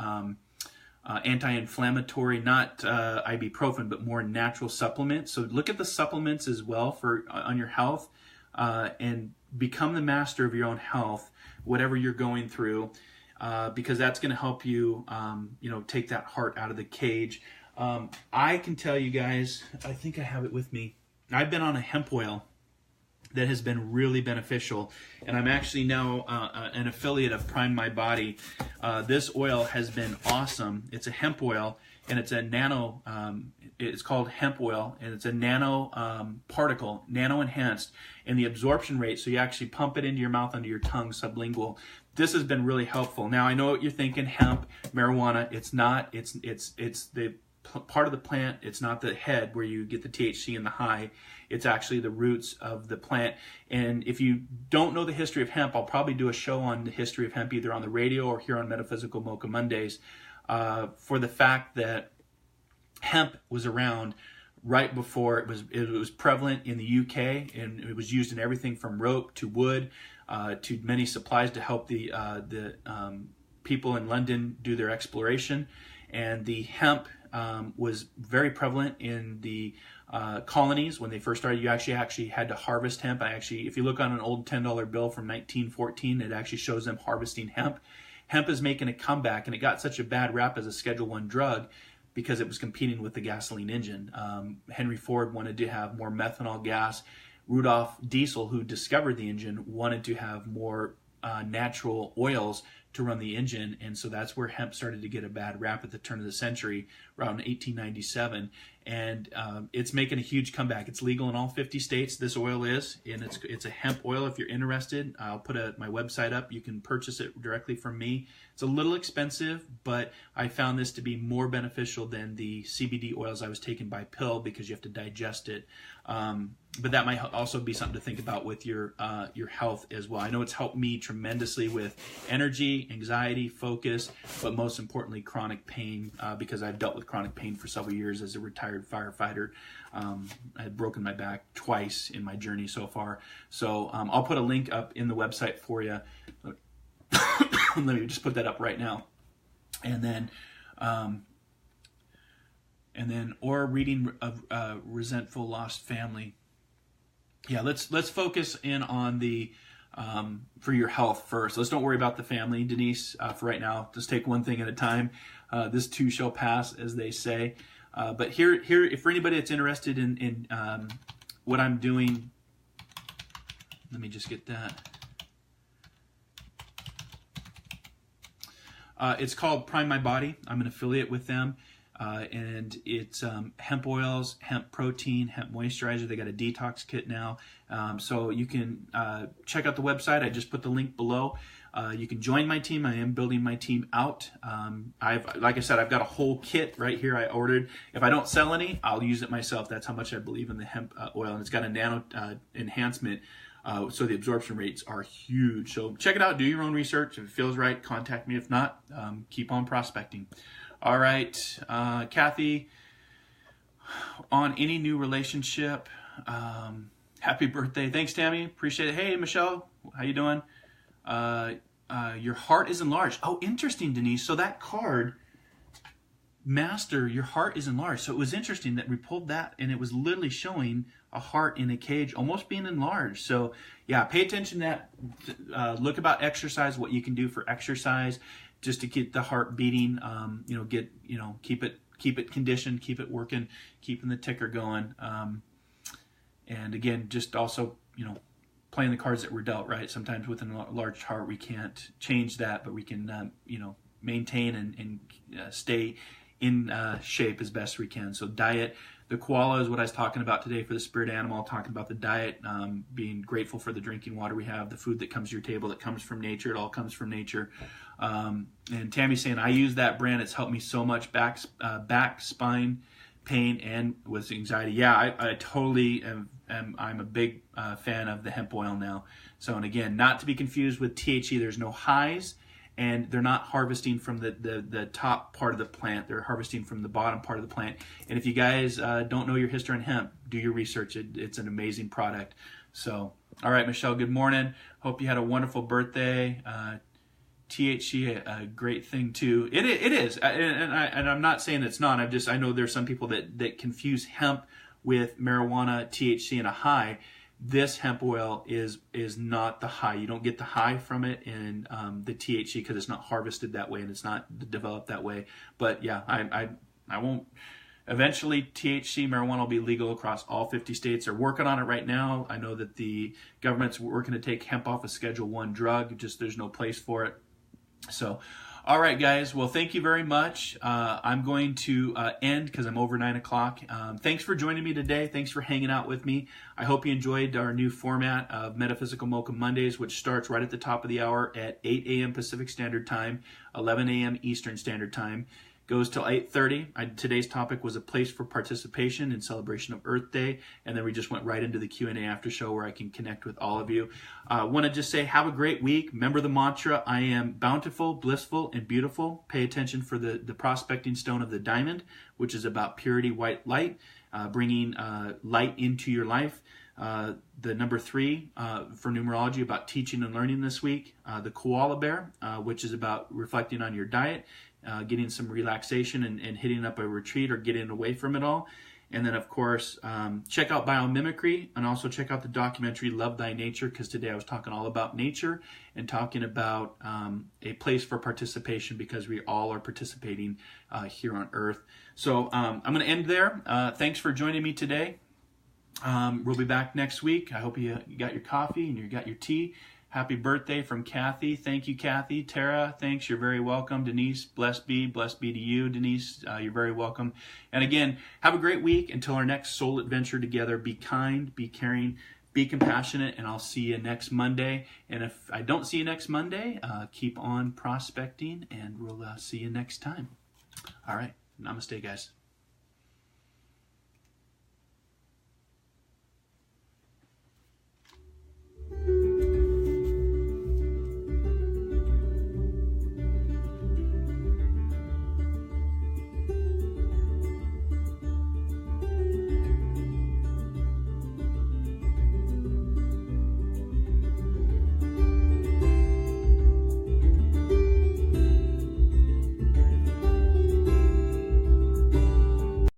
anti-inflammatory, not ibuprofen, but more natural supplements. So look at the supplements as well on your health, and become the master of your own health, whatever you're going through. Because that's going to help you, take that heart out of the cage. I can tell you guys, I think I have it with me. I've been on a hemp oil that has been really beneficial, and I'm actually now an affiliate of Prime My Body. This oil has been awesome. It's a hemp oil, and it's a nano. It's called hemp oil, and it's a nano particle, nano enhanced, and the absorption rate. So you actually pump it into your mouth, under your tongue, sublingual. This has been really helpful. Now I know what you're thinking: hemp, marijuana. It's not. It's the part of the plant. It's not the head where you get the THC and the high. It's actually the roots of the plant. And if you don't know the history of hemp, I'll probably do a show on the history of hemp, either on the radio or here on Metaphysical Mocha Mondays, for the fact that hemp was around right before it was prevalent in the UK, and it was used in everything from rope to wood to many supplies to help the people in London do their exploration. And the hemp was very prevalent in the colonies when they first started. You actually had to harvest hemp. If you look on an old $10 bill from 1914, it actually shows them harvesting hemp. Hemp is making a comeback, and it got such a bad rap as a Schedule I drug because it was competing with the gasoline engine. Henry Ford wanted to have more methanol gas. Rudolf Diesel, who discovered the engine, wanted to have more natural oils to run the engine, and so that's where hemp started to get a bad rap at the turn of the century, around 1897, and it's making a huge comeback. It's legal in all 50 states, this oil is, and it's a hemp oil. If you're interested, I'll put my website up. You can purchase it directly from me. It's a little expensive, but I found this to be more beneficial than the CBD oils I was taking by pill, because you have to digest it. But that might also be something to think about with your health as well. I know it's helped me tremendously with energy, anxiety, focus, but most importantly, chronic pain, because I've dealt with chronic pain for several years as a retired firefighter. I had broken my back twice in my journey so far. So I'll put a link up in the website for you. Let me just put that up right now. And then or reading of Resentful Lost Family. Yeah, let's focus in on the for your health first. Let's don't worry about the family, Denise, for right now. Just take one thing at a time. This too shall pass, as they say. But here, if for anybody that's interested in what I'm doing, let me just get that. It's called Prime My Body. I'm an affiliate with them. And it's hemp oils, hemp protein, hemp moisturizer. They got a detox kit now. So you can check out the website. I just put the link below. You can join my team. I am building my team out. Like I said, I've got a whole kit right here I ordered. If I don't sell any, I'll use it myself. That's how much I believe in the hemp oil. And it's got a nano enhancement. So the absorption rates are huge. So check it out. Do your own research. If it feels right, contact me. If not, keep on prospecting. All right, Kathy, on any new relationship, happy birthday. Thanks, Tammy. Appreciate it. Hey, Michelle, how you doing? Your heart is enlarged. Oh, interesting, Denise. So that card, Master, your heart is enlarged. So it was interesting that we pulled that, and it was literally showing a heart in a cage almost being enlarged. So, yeah, pay attention to that. Look about exercise, what you can do for exercise, just to get the heart beating, keep it conditioned, keep it working, keeping the ticker going. And again, just also, playing the cards that we're dealt, right? Sometimes with an enlarged heart, we can't change that, but we can, maintain and stay in shape as best we can. So diet, the koala is what I was talking about today for the spirit animal, talking about the diet, being grateful for the drinking water we have, the food that comes to your table that comes from nature. It all comes from nature. And Tammy's saying, I use that brand. It's helped me so much, back, spine pain, and with anxiety. Yeah, I totally am. I'm a big fan of the hemp oil now. So, and again, not to be confused with THC. There's no highs, and they're not harvesting from the top part of the plant. They're harvesting from the bottom part of the plant. And if you guys don't know your history on hemp, do your research. It's an amazing product. So, all right, Michelle, good morning. Hope you had a wonderful birthday. THC, a great thing too. It is, and I'm not saying it's not. I know there's some people that confuse hemp with marijuana, THC, and a high. This hemp oil is not the high. You don't get the high from it in the THC because it's not harvested that way and it's not developed that way. But yeah, I won't. Eventually, THC marijuana will be legal across all 50 states. They're working on it right now. I know that the government's working to take hemp off a Schedule I drug. Just there's no place for it. So, all right, guys. Well, thank you very much. I'm going to end because I'm over 9 o'clock. Thanks for joining me today. Thanks for hanging out with me. I hope you enjoyed our new format of Metaphysical Mocha Mondays, which starts right at the top of the hour at 8 a.m. Pacific Standard Time, 11 a.m. Eastern Standard Time. Goes till 8:30. Today's topic was a place for participation in celebration of Earth Day, and then we just went right into the Q&A after show where I can connect with all of you. Want to just say have a great week. Remember the mantra, I am bountiful, blissful, and beautiful. Pay attention for the prospecting stone of the diamond, which is about purity, white light, bringing light into your life. The number 3 for numerology about teaching and learning this week. The koala bear, which is about reflecting on your diet, getting some relaxation and hitting up a retreat or getting away from it all. And then, of course, check out biomimicry and also check out the documentary Love Thy Nature, because today I was talking all about nature and talking about a place for participation because we all are participating here on Earth. So I'm going to end there. Thanks for joining me today. We'll be back next week. I hope you got your coffee and you got your tea. Happy birthday from Kathy. Thank you, Kathy. Tara, thanks. You're very welcome. Denise, blessed be to you. Denise, you're very welcome. And again, have a great week until our next soul adventure together. Be kind, be caring, be compassionate, and I'll see you next Monday. And if I don't see you next Monday, keep on prospecting, and we'll see you next time. All right. Namaste, guys.